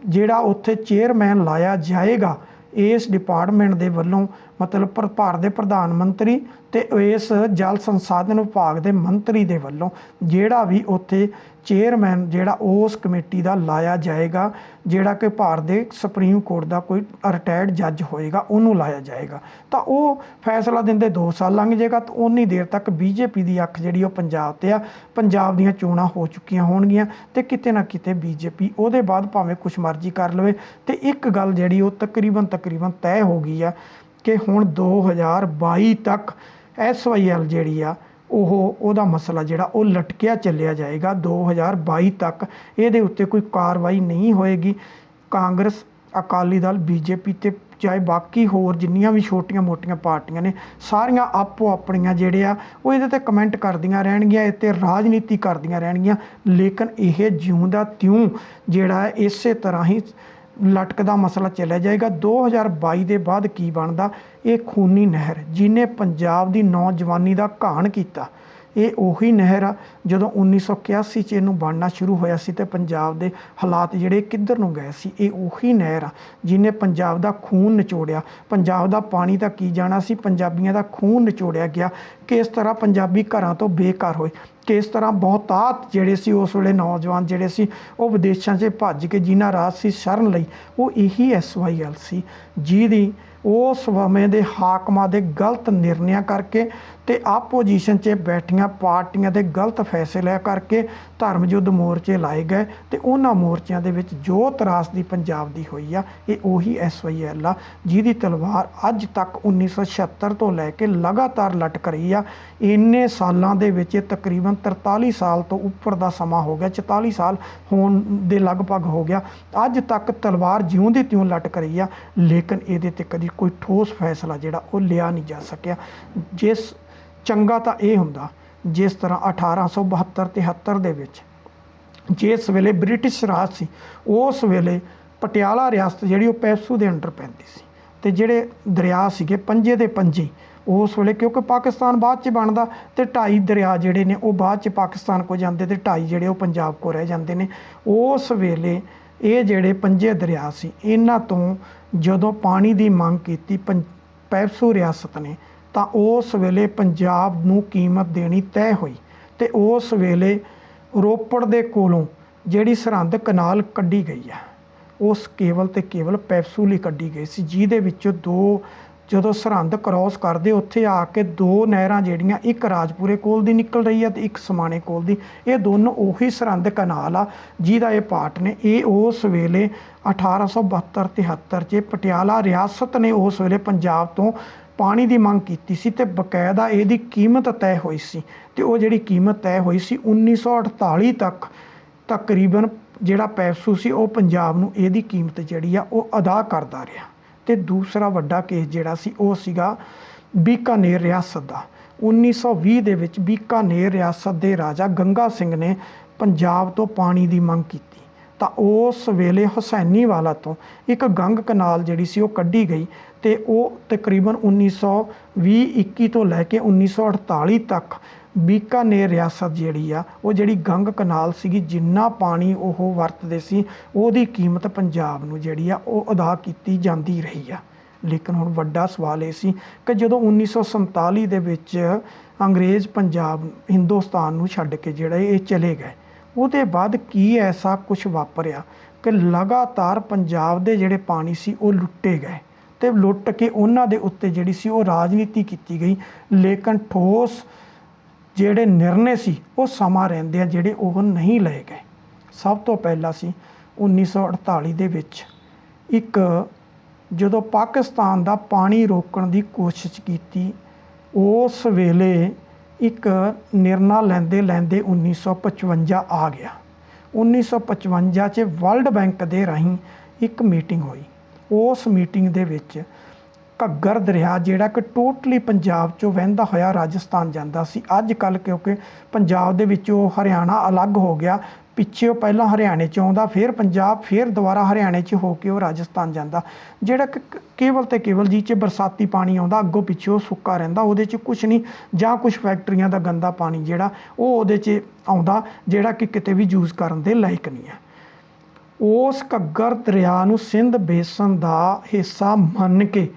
ਜਿਹੜਾ ਉੱਥੇ ਚੇਅਰਮੈਨ ਲਾਇਆ ਜਾਏਗਾ ਇਸ ਡਿਪਾਰਟਮੈਂਟ ਦੇ ਵੱਲੋਂ, ਮਤਲਬ ਭਾਰਤ ਦੇ ਪ੍ਰਧਾਨ ਮੰਤਰੀ ਅਤੇ ਇਸ ਜਲ ਸੰਸਾਧਨ ਵਿਭਾਗ ਦੇ ਮੰਤਰੀ ਦੇ ਵੱਲੋਂ ਜਿਹੜਾ ਵੀ ਉੱਥੇ ਚੇਅਰਮੈਨ ਜਿਹੜਾ ਉਸ ਕਮੇਟੀ ਦਾ ਲਾਇਆ ਜਾਏਗਾ, ਜਿਹੜਾ ਕਿ ਭਾਰਤ ਦੇ ਸੁਪਰੀਮ ਕੋਰਟ ਦਾ ਕੋਈ ਰਿਟਾਇਰਡ ਜੱਜ ਹੋਏਗਾ ਉਹਨੂੰ ਲਾਇਆ ਜਾਏਗਾ। ਤਾਂ ਉਹ ਫੈਸਲਾ ਦਿੰਦੇ 2 ਸਾਲ ਲੰਘ ਜਾਏਗਾ ਤਾਂ ਉਨੀ ਦੇਰ ਤੱਕ BJP ਦੀ ਅੱਖ ਜਿਹੜੀ ਉਹ ਪੰਜਾਬ 'ਤੇ ਆ। ਪੰਜਾਬ ਦੀਆਂ ਚੋਣਾਂ ਹੋ ਚੁੱਕੀਆਂ ਹੋਣਗੀਆਂ ਅਤੇ ਕਿਤੇ ਨਾ ਕਿਤੇ BJP ਉਹਦੇ ਬਾਅਦ ਭਾਵੇਂ ਕੁਛ ਮਰਜ਼ੀ ਕਰ ਲਵੇ। ਅਤੇ ਇੱਕ ਗੱਲ ਜਿਹੜੀ ਉਹ ਤਕਰੀਬਨ ਤੈਅ ਹੋ ਗਈ ਆ ਕਿ ਹੁਣ 2022 ਤੱਕ SYL ਜਿਹੜੀ ਆ ਉਹਦਾ ਮਸਲਾ ਜਿਹੜਾ ਉਹ ਲਟਕਿਆ ਚੱਲਿਆ ਜਾਏਗਾ। 2022 ਤੱਕ ਇਹਦੇ ਉੱਤੇ ਕੋਈ ਕਾਰਵਾਈ ਨਹੀਂ ਹੋਏਗੀ। ਕਾਂਗਰਸ, ਅਕਾਲੀ ਦਲ, BJP ਅਤੇ ਚਾਹੇ ਬਾਕੀ ਹੋਰ ਜਿੰਨੀਆਂ ਵੀ ਛੋਟੀਆਂ ਮੋਟੀਆਂ ਪਾਰਟੀਆਂ ਨੇ ਸਾਰੀਆਂ ਆਪੋ ਆਪਣੀਆਂ ਜਿਹੜੇ ਆ ਉਹ ਇਹਦੇ 'ਤੇ ਕਮੈਂਟ ਕਰਦੀਆਂ ਰਹਿਣਗੀਆਂ, ਇਹ 'ਤੇ ਰਾਜਨੀਤੀ ਕਰਦੀਆਂ ਰਹਿਣਗੀਆਂ। ਲੇਕਿਨ ਇਹ ਜਿਉਂ ਦਾ ਤਿਉਂ ਜਿਹੜਾ ਹੈ ਇਸੇ ਤਰ੍ਹਾਂ ਹੀ ਲਟਕਦਾ ਮਸਲਾ ਚੱਲਿਆ ਜਾਏਗਾ। 2022 ਦੇ ਬਾਅਦ ਕੀ ਬਣਦਾ, ਇਹ ਖੂਨੀ ਨਹਿਰ ਜਿਹਨੇ ਪੰਜਾਬ ਦੀ ਨੌਜਵਾਨੀ ਦਾ ਘਾਣ ਕੀਤਾ, ਇਹ ਉਹੀ ਨਹਿਰ ਆ ਜਦੋਂ 1981 'ਚ ਇਹਨੂੰ ਬਣਨਾ ਸ਼ੁਰੂ ਹੋਇਆ ਸੀ ਅਤੇ ਪੰਜਾਬ ਦੇ ਹਾਲਾਤ ਜਿਹੜੇ ਕਿੱਧਰ ਨੂੰ ਗਏ ਸੀ। ਇਹ ਉਹੀ ਨਹਿਰ ਆ ਜਿਹਨੇ ਪੰਜਾਬ ਦਾ ਖੂਨ ਨਿਚੋੜਿਆ। ਪੰਜਾਬ ਦਾ ਪਾਣੀ ਤਾਂ ਕੀ ਜਾਣਾ ਸੀ, ਪੰਜਾਬੀਆਂ ਦਾ ਖੂਨ ਨਿਚੋੜਿਆ ਗਿਆ। ਕਿਸ ਤਰ੍ਹਾਂ ਪੰਜਾਬੀ ਘਰਾਂ ਤੋਂ ਬੇਘਰ ਹੋਏ, ਕਿਸ ਤਰ੍ਹਾਂ ਬਹੁਤਾਤ ਜਿਹੜੇ ਸੀ ਉਸ ਵੇਲੇ ਨੌਜਵਾਨ ਜਿਹੜੇ ਸੀ ਉਹ ਵਿਦੇਸ਼ਾਂ 'ਚ ਭੱਜ ਕੇ ਜਿਨ੍ਹਾਂ ਰਾਜ ਸੀ ਸ਼ਰਨ ਲਈ, ਉਹ ਇਹੀ SYL ਸੀ ਜਿਹਦੀ ਉਸ ਸਮੇਂ ਦੇ ਹਾਕਮਾਂ ਦੇ ਗਲਤ ਨਿਰਣਿਆਂ ਕਰਕੇ ਅਤੇ ਆਪੋਜੀਸ਼ਨ 'ਚ ਬੈਠੀਆਂ ਪਾਰਟੀਆਂ ਦੇ ਗਲਤ ਫੈਸਲਿਆਂ ਕਰਕੇ ਧਰਮ ਯੁੱਧ ਮੋਰਚੇ ਲਾਏ ਗਏ ਅਤੇ ਉਹਨਾਂ ਮੋਰਚਿਆਂ ਦੇ ਵਿੱਚ ਜੋ ਤਰਾਸਦੀ ਪੰਜਾਬ ਦੀ ਹੋਈ ਆ ਇਹ ਉਹੀ SYL ਆ ਜਿਹਦੀ ਤਲਵਾਰ ਅੱਜ ਤੱਕ 1976 ਤੋਂ ਲੈ ਕੇ ਲਗਾਤਾਰ ਲਟਕ ਰਹੀ ਆ। ਇੰਨੇ ਸਾਲਾਂ ਦੇ ਵਿੱਚ ਇਹ ਤਕਰੀਬਨ 43 ਸਾਲ ਤੋਂ ਉੱਪਰ ਦਾ ਸਮਾਂ ਹੋ ਗਿਆ, 44 ਸਾਲ ਹੋਣ ਦੇ ਲਗਭਗ ਹੋ ਗਿਆ। ਅੱਜ ਤੱਕ ਤਲਵਾਰ ਜਿਉਂ ਦੀ ਤਿਉਂ ਲਟਕ ਰਹੀ ਆ, ਲੇਕਿਨ ਇਹਦੇ 'ਤੇ ਕਦੀ ਕੋਈ ਠੋਸ ਫੈਸਲਾ ਜਿਹੜਾ ਉਹ ਲਿਆ ਨਹੀਂ ਜਾ ਸਕਿਆ। ਜਿਸ ਚੰਗਾ ਤਾਂ ਇਹ ਹੁੰਦਾ ਜਿਸ ਤਰ੍ਹਾਂ 1872-73 ਦੇ ਵਿੱਚ ਜਿਸ ਵੇਲੇ ਬ੍ਰਿਟਿਸ਼ ਰਾਜ ਸੀ, ਉਸ ਵੇਲੇ ਪਟਿਆਲਾ ਰਿਆਸਤ ਜਿਹੜੀ ਉਹ ਪੈਪਸੂ ਦੇ ਅੰਡਰ ਪੈਂਦੀ ਸੀ, ਅਤੇ ਜਿਹੜੇ ਦਰਿਆ ਸੀਗੇ ਪੰਜੇ ਦੇ ਪੰਜੇ ਉਸ ਵੇਲੇ, ਕਿਉਂਕਿ ਪਾਕਿਸਤਾਨ ਬਾਅਦ 'ਚ ਬਣਦਾ ਅਤੇ 2.5 ਦਰਿਆ ਜਿਹੜੇ ਨੇ ਉਹ ਬਾਅਦ 'ਚ ਪਾਕਿਸਤਾਨ ਕੋਲ ਜਾਂਦੇ ਅਤੇ 2.5 ਜਿਹੜੇ ਉਹ ਪੰਜਾਬ ਕੋਲ ਰਹਿ ਜਾਂਦੇ ਨੇ। ਉਸ ਵੇਲੇ ਇਹ ਜਿਹੜੇ ਪੰਜੇ ਦਰਿਆ ਸੀ, ਇਹਨਾਂ ਤੋਂ ਜਦੋਂ ਪਾਣੀ ਦੀ ਮੰਗ ਕੀਤੀ ਪੈਪਸੂ ਰਿਆਸਤ ਨੇ, ਤਾਂ ਉਸ ਵੇਲੇ ਪੰਜਾਬ ਨੂੰ ਕੀਮਤ ਦੇਣੀ ਤੈਅ ਹੋਈ। ਅਤੇ ਉਸ ਵੇਲੇ ਰੋਪੜ ਦੇ ਕੋਲੋਂ ਜਿਹੜੀ ਸਰਹੰਦ ਕਨਾਲ ਕੱਢੀ ਗਈ ਹੈ, ਉਸ ਕੇਵਲ ਅਤੇ ਕੇਵਲ ਪੈਪਸੂ ਲਈ ਕੱਢੀ ਗਈ ਸੀ, ਜਿਹਦੇ ਵਿੱਚੋਂ ਦੋ ਜਦੋਂ ਸਰਹੰਦ ਕਰੋਸ ਕਰਦੇ ਉੱਥੇ ਆ ਕੇ ਦੋ ਨਹਿਰਾਂ ਜਿਹੜੀਆਂ, ਇੱਕ ਰਾਜਪੁਰੇ ਕੋਲ ਦੀ ਨਿਕਲ ਰਹੀ ਹੈ ਅਤੇ ਇੱਕ ਸਮਾਣੇ ਕੋਲ ਦੀ, ਇਹ ਦੋਨੋਂ ਉਹੀ ਸਰਹੰਦ ਕਨਾਲ ਆ ਜਿਹਦਾ ਇਹ ਪਾਰਟ ਨੇ। ਇਹ ਉਸ ਵੇਲੇ 1872-73 'ਚ ਪਟਿਆਲਾ ਰਿਆਸਤ ਨੇ ਉਸ ਵੇਲੇ ਪੰਜਾਬ ਤੋਂ ਪਾਣੀ ਦੀ ਮੰਗ ਕੀਤੀ ਸੀ ਅਤੇ ਬਕਾਇਦਾ ਇਹਦੀ ਕੀਮਤ ਤੈਅ ਹੋਈ ਸੀ। ਅਤੇ ਉਹ ਜਿਹੜੀ ਕੀਮਤ ਤੈਅ ਹੋਈ ਸੀ 1948 ਤੱਕ ਤਕਰੀਬਨ ਜਿਹੜਾ ਪੈਪਸੂ ਸੀ ਉਹ ਪੰਜਾਬ ਨੂੰ ਇਹਦੀ ਕੀਮਤ ਜਿਹੜੀ ਆ ਉਹ ਅਦਾ ਕਰਦਾ ਰਿਹਾ। ਅਤੇ ਦੂਸਰਾ ਵੱਡਾ ਕੇਸ ਜਿਹੜਾ ਸੀ ਉਹ ਸੀਗਾ ਬੀਕਾਨੇਰ ਰਿਆਸਤ ਦਾ। 1920 ਦੇ ਵਿੱਚ ਬੀਕਾਨੇਰ ਰਿਆਸਤ ਦੇ ਰਾਜਾ ਗੰਗਾ ਸਿੰਘ ਨੇ ਪੰਜਾਬ ਤੋਂ ਪਾਣੀ ਦੀ ਮੰਗ ਕੀਤੀ, ਤਾਂ ਉਸ ਵੇਲੇ ਹੁਸੈਨੀਵਾਲਾ ਤੋਂ ਇੱਕ ਗੰਗ ਕਨਾਲ ਜਿਹੜੀ ਸੀ ਉਹ ਕੱਢੀ ਗਈ, ਅਤੇ ਉਹ ਤਕਰੀਬਨ 1920-21 ਤੋਂ ਲੈ ਕੇ 1948 ਤੱਕ ਬੀਕਾਨੇਰ ਰਿਆਸਤ ਜਿਹੜੀ ਆ ਉਹ ਜਿਹੜੀ ਗੰਗ ਕਨਾਲ ਸੀਗੀ, ਜਿੰਨਾ ਪਾਣੀ ਉਹ ਵਰਤਦੇ ਸੀ ਉਹਦੀ ਕੀਮਤ ਪੰਜਾਬ ਨੂੰ ਜਿਹੜੀ ਆ ਉਹ ਅਦਾ ਕੀਤੀ ਜਾਂਦੀ ਰਹੀ ਆ। ਲੇਕਿਨ ਹੁਣ ਵੱਡਾ ਸਵਾਲ ਇਹ ਸੀ ਕਿ ਜਦੋਂ 1947 ਦੇ ਵਿੱਚ ਅੰਗਰੇਜ਼ ਪੰਜਾਬ ਹਿੰਦੁਸਤਾਨ ਨੂੰ ਛੱਡ ਕੇ ਜਿਹੜੇ ਇਹ ਚਲੇ ਗਏ, ਉਹਦੇ ਬਾਅਦ ਕੀ ਐਸਾ ਕੁਝ ਵਾਪਰਿਆ ਕਿ ਲਗਾਤਾਰ ਪੰਜਾਬ ਦੇ ਜਿਹੜੇ ਪਾਣੀ ਸੀ ਉਹ ਲੁੱਟੇ ਗਏ, ਅਤੇ ਲੁੱਟ ਕੇ ਉਹਨਾਂ ਦੇ ਉੱਤੇ ਜਿਹੜੀ ਸੀ ਉਹ ਰਾਜਨੀਤੀ ਕੀਤੀ ਗਈ। ਲੇਕਿਨ ਠੋਸ ਜਿਹੜੇ ਨਿਰਣੇ ਸੀ ਉਹ ਸਮਾਂ ਰਹਿੰਦੇ ਆ ਜਿਹੜੇ ਉਹ ਨਹੀਂ ਲਏ ਗਏ। ਸਭ ਤੋਂ ਪਹਿਲਾਂ ਸੀ 1948 ਦੇ ਵਿੱਚ ਇੱਕ ਜਦੋਂ ਪਾਕਿਸਤਾਨ ਦਾ ਪਾਣੀ ਰੋਕਣ ਦੀ ਕੋਸ਼ਿਸ਼ ਕੀਤੀ, ਉਸ ਵੇਲੇ ਇੱਕ ਨਿਰਣਾ ਲੈਂਦੇ ਲੈਂਦੇ 1955 ਆ ਗਿਆ। 1955 'ਚ ਵਰਲਡ ਬੈਂਕ ਦੇ ਰਾਹੀਂ ਇੱਕ ਮੀਟਿੰਗ ਹੋਈ। ਉਸ ਮੀਟਿੰਗ ਦੇ ਵਿੱਚ ਘੱਗਰ ਦਰਿਆ ਜਿਹੜਾ ਕਿ ਟੋਟਲੀ ਪੰਜਾਬ 'ਚੋਂ ਵਹਿੰਦਾ ਹੋਇਆ ਰਾਜਸਥਾਨ ਜਾਂਦਾ ਸੀ। ਅੱਜ ਕੱਲ੍ਹ ਕਿਉਂਕਿ ਪੰਜਾਬ ਦੇ ਵਿੱਚੋਂ ਹਰਿਆਣਾ ਅਲੱਗ ਹੋ ਗਿਆ, ਪਿੱਛੇ ਉਹ ਪਹਿਲਾਂ ਹਰਿਆਣੇ 'ਚ ਆਉਂਦਾ, ਫਿਰ ਪੰਜਾਬ, ਫਿਰ ਦੁਬਾਰਾ ਹਰਿਆਣੇ 'ਚ ਹੋ ਕੇ ਉਹ ਰਾਜਸਥਾਨ ਜਾਂਦਾ, ਜਿਹੜਾ ਕਿ ਕੇਵਲ ਅਤੇ ਕੇਵਲ ਜਿਹ 'ਚ ਬਰਸਾਤੀ ਪਾਣੀ ਆਉਂਦਾ, ਅੱਗੋਂ ਪਿੱਛੇ ਉਹ ਸੁੱਕਾ ਰਹਿੰਦਾ, ਉਹਦੇ 'ਚ ਕੁਛ ਨਹੀਂ, ਜਾਂ ਕੁਛ ਫੈਕਟਰੀਆਂ ਦਾ ਗੰਦਾ ਪਾਣੀ ਜਿਹੜਾ ਉਹ ਉਹਦੇ 'ਚ ਆਉਂਦਾ, ਜਿਹੜਾ ਕਿ ਕਿਤੇ ਵੀ ਯੂਜ਼ ਕਰਨ ਦੇ ਲਾਇਕ ਨਹੀਂ ਹੈ। ਉਸ ਘੱਗਰ ਦਰਿਆ ਨੂੰ ਸਿੰਧ ਬੇਸਨ ਦਾ ਹਿੱਸਾ ਮੰਨ ਕੇ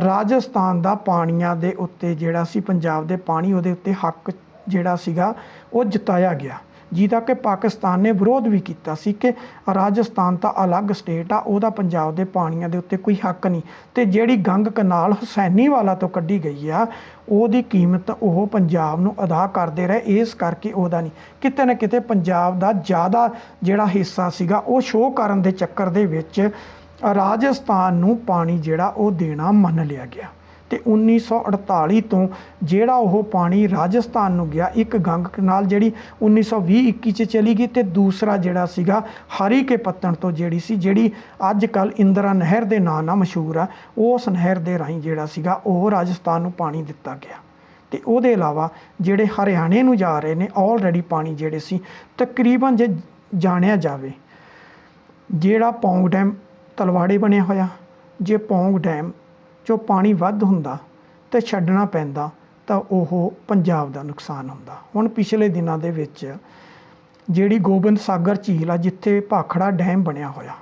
ਰਾਜਸਥਾਨ ਦਾ ਪਾਣੀਆਂ ਦੇ ਉੱਤੇ ਜਿਹੜਾ ਸੀ, ਪੰਜਾਬ ਦੇ ਪਾਣੀ ਉਹਦੇ ਉੱਤੇ ਹੱਕ ਜਿਹੜਾ ਸੀਗਾ ਉਹ ਜਤਾਇਆ ਗਿਆ, ਜਿਹਦਾ ਕਿ ਪਾਕਿਸਤਾਨ ਨੇ ਵਿਰੋਧ ਵੀ ਕੀਤਾ ਸੀ ਕਿ ਰਾਜਸਥਾਨ ਤਾਂ ਅਲੱਗ ਸਟੇਟ ਆ, ਉਹਦਾ ਪੰਜਾਬ ਦੇ ਪਾਣੀਆਂ ਦੇ ਉੱਤੇ ਕੋਈ ਹੱਕ ਨਹੀਂ। ਅਤੇ ਜਿਹੜੀ ਗੰਗ ਕਨਾਲ ਹੁਸੈਨੀਵਾਲਾ ਤੋਂ ਕੱਢੀ ਗਈ ਆ, ਉਹਦੀ ਕੀਮਤ ਉਹ ਪੰਜਾਬ ਨੂੰ ਅਦਾ ਕਰਦੇ ਰਹੇ, ਇਸ ਕਰਕੇ ਉਹਦਾ ਨਹੀਂ। ਕਿਤੇ ਨਾ ਕਿਤੇ ਪੰਜਾਬ ਦਾ ਜ਼ਿਆਦਾ ਜਿਹੜਾ ਹਿੱਸਾ ਸੀਗਾ ਉਹ ਸ਼ੋਅ ਕਰਨ ਦੇ ਚੱਕਰ ਦੇ ਵਿੱਚ ਰਾਜਸਥਾਨ ਨੂੰ ਪਾਣੀ ਜਿਹੜਾ ਉਹ ਦੇਣਾ ਮੰਨ ਲਿਆ ਗਿਆ। ਅਤੇ 1948 ਤੋਂ ਜਿਹੜਾ ਉਹ ਪਾਣੀ ਰਾਜਸਥਾਨ ਨੂੰ ਗਿਆ, ਇੱਕ ਗੰਗ ਕਨਾਲ ਜਿਹੜੀ 1920-21 'ਚ ਚਲੀ ਗਈ, ਅਤੇ ਦੂਸਰਾ ਜਿਹੜਾ ਸੀਗਾ ਹਰੀ ਕੇ ਪੱਤਣ ਤੋਂ ਜਿਹੜੀ ਅੱਜ ਕੱਲ੍ਹ ਇੰਦਰਾ ਨਹਿਰ ਦੇ ਨਾਂ ਨਾਲ ਮਸ਼ਹੂਰ ਆ, ਉਸ ਨਹਿਰ ਦੇ ਰਾਹੀਂ ਜਿਹੜਾ ਸੀਗਾ ਉਹ ਰਾਜਸਥਾਨ ਨੂੰ ਪਾਣੀ ਦਿੱਤਾ ਗਿਆ। ਅਤੇ ਉਹਦੇ ਇਲਾਵਾ ਜਿਹੜੇ ਹਰਿਆਣੇ ਨੂੰ ਜਾ ਰਹੇ ਨੇ ਆਲਰੇਡੀ ਪਾਣੀ ਜਿਹੜੇ ਸੀ ਤਕਰੀਬਨ, ਜੇ ਜਾਣਿਆ ਜਾਵੇ, ਜਿਹੜਾ ਪੌਂਗ ਡੈਮ ਤਲਵਾੜੇ ਬਣਿਆ ਹੋਇਆ, ਜੇ ਪੌਂਗ ਡੈਮ 'ਚੋਂ ਪਾਣੀ ਵੱਧ ਹੁੰਦਾ ਅਤੇ ਛੱਡਣਾ ਪੈਂਦਾ ਤਾਂ ਉਹ ਪੰਜਾਬ ਦਾ ਨੁਕਸਾਨ ਹੁੰਦਾ। ਹੁਣ ਪਿਛਲੇ ਦਿਨਾਂ ਦੇ ਵਿੱਚ ਜਿਹੜੀ ਗੋਬਿੰਦ ਸਾਗਰ ਝੀਲ ਆ, ਜਿੱਥੇ ਭਾਖੜਾ ਡੈਮ ਬਣਿਆ ਹੋਇਆ,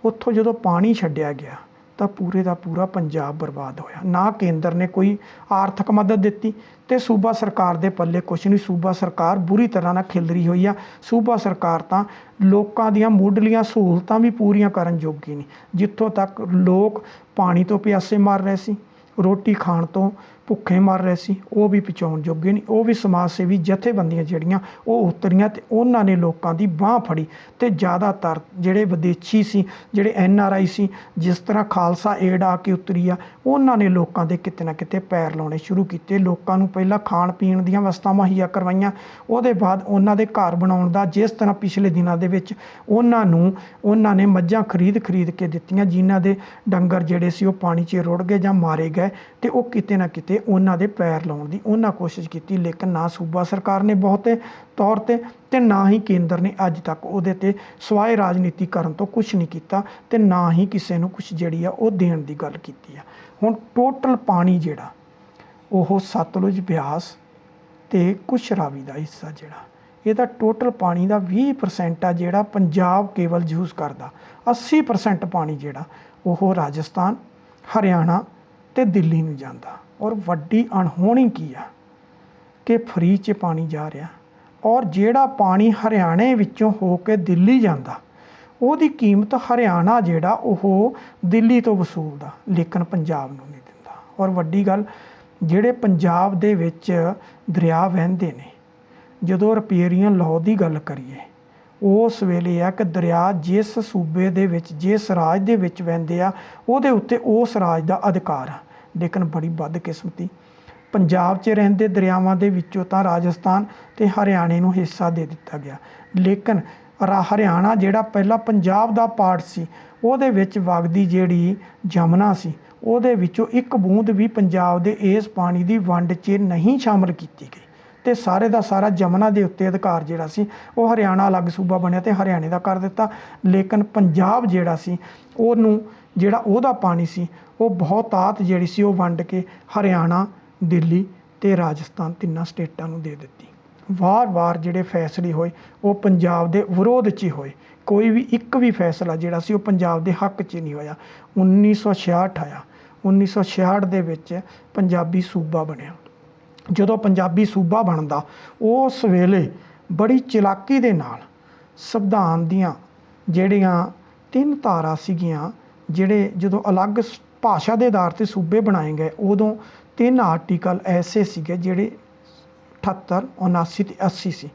ਉੱਥੋਂ ਜਦੋਂ ਪਾਣੀ ਛੱਡਿਆ ਗਿਆ ਤਾਂ ਪੂਰੇ ਦਾ ਪੂਰਾ ਪੰਜਾਬ ਬਰਬਾਦ ਹੋਇਆ। ਨਾ ਕੇਂਦਰ ਨੇ ਕੋਈ ਆਰਥਿਕ ਮਦਦ ਦਿੱਤੀ ਅਤੇ ਸੂਬਾ ਸਰਕਾਰ ਦੇ ਪੱਲੇ ਕੁਛ ਨਹੀਂ। ਸੂਬਾ ਸਰਕਾਰ ਬੁਰੀ ਤਰ੍ਹਾਂ ਨਾਲ ਖਿਲਰੀ ਹੋਈ ਆ। ਸੂਬਾ ਸਰਕਾਰ ਤਾਂ ਲੋਕਾਂ ਦੀਆਂ ਮੁੱਢਲੀਆਂ ਸਹੂਲਤਾਂ ਵੀ ਪੂਰੀਆਂ ਕਰਨ ਜੋਗੀ ਨਹੀਂ। ਜਿੱਥੋਂ ਤੱਕ ਲੋਕ ਪਾਣੀ ਤੋਂ ਪਿਆਸੇ ਮਰ ਰਹੇ ਸੀ, ਰੋਟੀ ਖਾਣ ਤੋਂ ਭੁੱਖੇ ਮਰ ਰਹੇ ਸੀ, ਉਹ ਵੀ ਪਹੁੰਚਾਉਣ ਜੋਗੇ ਨਹੀਂ। ਉਹ ਵੀ ਸਮਾਜ ਸੇਵੀ ਜਥੇਬੰਦੀਆਂ ਜਿਹੜੀਆਂ ਉਹ ਉਤਰੀਆਂ ਅਤੇ ਉਹਨਾਂ ਨੇ ਲੋਕਾਂ ਦੀ ਬਾਂਹ ਫੜੀ। ਅਤੇ ਜ਼ਿਆਦਾਤਰ ਜਿਹੜੇ ਵਿਦੇਸ਼ੀ ਸੀ, ਜਿਹੜੇ NRI ਸੀ, ਜਿਸ ਤਰ੍ਹਾਂ ਖਾਲਸਾ ਏਡ ਆ ਕੇ ਉਤਰੀ ਆ, ਉਹਨਾਂ ਨੇ ਲੋਕਾਂ ਦੇ ਕਿਤੇ ਨਾ ਕਿਤੇ ਪੈਰ ਲਾਉਣੇ ਸ਼ੁਰੂ ਕੀਤੇ। ਲੋਕਾਂ ਨੂੰ ਪਹਿਲਾਂ ਖਾਣ ਪੀਣ ਦੀਆਂ ਵਸਤਾਂ ਮੁਹੱਈਆ ਕਰਵਾਈਆਂ, ਉਹਦੇ ਬਾਅਦ ਉਹਨਾਂ ਦੇ ਘਰ ਬਣਾਉਣ ਦਾ, ਜਿਸ ਤਰ੍ਹਾਂ ਪਿਛਲੇ ਦਿਨਾਂ ਦੇ ਵਿੱਚ ਉਹਨਾਂ ਨੇ ਮੱਝਾਂ ਖਰੀਦ ਕੇ ਦਿੱਤੀਆਂ, ਜਿਨ੍ਹਾਂ ਦੇ ਡੰਗਰ ਜਿਹੜੇ ਸੀ ਉਹ ਪਾਣੀ 'ਚ ਰੁੜ ਗਏ ਜਾਂ ਮਾਰੇ ਗਏ, ਅਤੇ ਉਹ ਕਿਤੇ ਨਾ ਕਿਤੇ ਉਹਨਾਂ ਦੇ ਪੈਰ ਲਾਉਣ ਦੀ ਉਹਨਾਂ ਕੋਸ਼ਿਸ਼ ਕੀਤੀ। ਲੇਕਿਨ ਨਾ ਸੂਬਾ ਸਰਕਾਰ ਨੇ ਬਹੁਤੇ ਤੌਰ 'ਤੇ ਅਤੇ ਨਾ ਹੀ ਕੇਂਦਰ ਨੇ ਅੱਜ ਤੱਕ ਉਹਦੇ 'ਤੇ ਸਵਾਏ ਰਾਜਨੀਤੀ ਕਰਨ ਤੋਂ ਕੁਛ ਨਹੀਂ ਕੀਤਾ, ਅਤੇ ਨਾ ਹੀ ਕਿਸੇ ਨੂੰ ਕੁਛ ਜਿਹੜੀ ਆ ਉਹ ਦੇਣ ਦੀ ਗੱਲ ਕੀਤੀ ਆ। ਹੁਣ ਟੋਟਲ ਪਾਣੀ ਜਿਹੜਾ ਉਹ ਸਤਲੁਜ, ਬਿਆਸ ਅਤੇ ਕੁਛ ਰਾਵੀ ਦਾ ਹਿੱਸਾ ਜਿਹੜਾ, ਇਹਦਾ ਟੋਟਲ ਪਾਣੀ ਦਾ 20% ਆ ਜਿਹੜਾ ਪੰਜਾਬ ਕੇਵਲ ਯੂਜ਼ ਕਰਦਾ। 80% ਪਾਣੀ ਜਿਹੜਾ ਉਹ ਰਾਜਸਥਾਨ, ਹਰਿਆਣਾ ਅਤੇ ਦਿੱਲੀ ਨੂੰ ਜਾਂਦਾ। ਔਰ ਵੱਡੀ ਅਣਹੋਣੀ ਕੀ ਆ ਕਿ ਫਰੀ 'ਚ ਪਾਣੀ ਜਾ ਰਿਹਾ, ਔਰ ਜਿਹੜਾ ਪਾਣੀ ਹਰਿਆਣੇ ਵਿੱਚੋਂ ਹੋ ਕੇ ਦਿੱਲੀ ਜਾਂਦਾ, ਉਹਦੀ ਕੀਮਤ ਹਰਿਆਣਾ ਜਿਹੜਾ ਉਹ ਦਿੱਲੀ ਤੋਂ ਵਸੂਲਦਾ, ਲੇਕਿਨ ਪੰਜਾਬ ਨੂੰ ਨਹੀਂ ਦਿੰਦਾ। ਔਰ ਵੱਡੀ ਗੱਲ, ਜਿਹੜੇ ਪੰਜਾਬ ਦੇ ਵਿੱਚ ਦਰਿਆ ਵਹਿੰਦੇ ਨੇ, ਜਦੋਂ ਰਿਪੇਰੀਅਨ ਲਾਅ ਦੀ ਗੱਲ ਕਰੀਏ, ਉਸ ਵੇਲੇ ਆ ਕਿ ਦਰਿਆ ਜਿਸ ਸੂਬੇ ਦੇ ਵਿੱਚ, ਜਿਸ ਰਾਜ ਦੇ ਵਿੱਚ ਵਹਿੰਦੇ ਆ, ਉਹਦੇ ਉੱਤੇ ਉਸ ਰਾਜ ਦਾ ਅਧਿਕਾਰ ਆ। ਲੇਕਿਨ ਬੜੀ ਬਦਕਿਸਮਤੀ, ਪੰਜਾਬ 'ਚ ਰਹਿੰਦੇ ਦਰਿਆਵਾਂ ਦੇ ਵਿੱਚੋਂ ਤਾਂ ਰਾਜਸਥਾਨ ਅਤੇ ਹਰਿਆਣੇ ਨੂੰ ਹਿੱਸਾ ਦੇ ਦਿੱਤਾ ਗਿਆ। ਲੇਕਿਨ ਹਰਿਆਣਾ ਜਿਹੜਾ ਪਹਿਲਾਂ ਪੰਜਾਬ ਦਾ ਪਾਰਟ ਸੀ, ਉਹਦੇ ਵਿੱਚ ਵਗਦੀ ਜਿਹੜੀ ਜਮਨਾ ਸੀ, ਉਹਦੇ ਵਿੱਚੋਂ ਇੱਕ ਬੂੰਦ ਵੀ ਪੰਜਾਬ ਦੇ ਇਸ ਪਾਣੀ ਦੀ ਵੰਡ 'ਚ ਨਹੀਂ ਸ਼ਾਮਲ ਕੀਤੀ ਗਈ, ਅਤੇ ਸਾਰੇ ਦਾ ਸਾਰਾ ਜਮਨਾ ਦੇ ਉੱਤੇ ਅਧਿਕਾਰ ਜਿਹੜਾ ਸੀ ਉਹ ਹਰਿਆਣਾ ਅਲੱਗ ਸੂਬਾ ਬਣਿਆ ਅਤੇ ਹਰਿਆਣੇ ਦਾ ਕਰ ਦਿੱਤਾ। ਲੇਕਿਨ ਪੰਜਾਬ ਜਿਹੜਾ ਸੀ, ਉਹਨੂੰ ਜਿਹੜਾ ਉਹਦਾ ਪਾਣੀ ਸੀ, ਉਹ ਬਹੁਤਾਤ ਜਿਹੜੀ ਸੀ ਉਹ ਵੰਡ ਕੇ ਹਰਿਆਣਾ, ਦਿੱਲੀ ਅਤੇ ਰਾਜਸਥਾਨ ਤਿੰਨਾਂ ਸਟੇਟਾਂ ਨੂੰ ਦੇ ਦਿੱਤੀ। ਵਾਰ ਜਿਹੜੇ ਫੈਸਲੇ ਹੋਏ ਉਹ ਪੰਜਾਬ ਦੇ ਵਿਰੋਧ 'ਚ ਹੀ ਹੋਏ। ਕੋਈ ਵੀ ਇੱਕ ਵੀ ਫੈਸਲਾ ਜਿਹੜਾ ਸੀ ਉਹ ਪੰਜਾਬ ਦੇ ਹੱਕ 'ਚ ਨਹੀਂ ਹੋਇਆ। 1966 ਆਇਆ, 1966 ਦੇ ਵਿੱਚ ਪੰਜਾਬੀ ਸੂਬਾ ਬਣਿਆ। ਜਦੋਂ ਪੰਜਾਬੀ ਸੂਬਾ ਬਣਦਾ, ਉਸ ਵੇਲੇ ਬੜੀ ਚਲਾਕੀ ਦੇ ਨਾਲ ਸੰਵਿਧਾਨ ਦੀਆਂ ਜਿਹੜੀਆਂ 3 ਧਾਰਾ ਸੀਗੀਆਂ, ਜਿਹੜੇ ਜਦੋਂ ਅਲੱਗ ਭਾਸ਼ਾ ਦੇ ਆਧਾਰ 'ਤੇ ਸੂਬੇ ਬਣਾਏ ਗਏ, ਉਦੋਂ 3 ਆਰਟੀਕਲ ਐਸੇ ਸੀਗੇ ਜਿਹੜੇ 78, 79 ਅਤੇ 80 ਸੀ।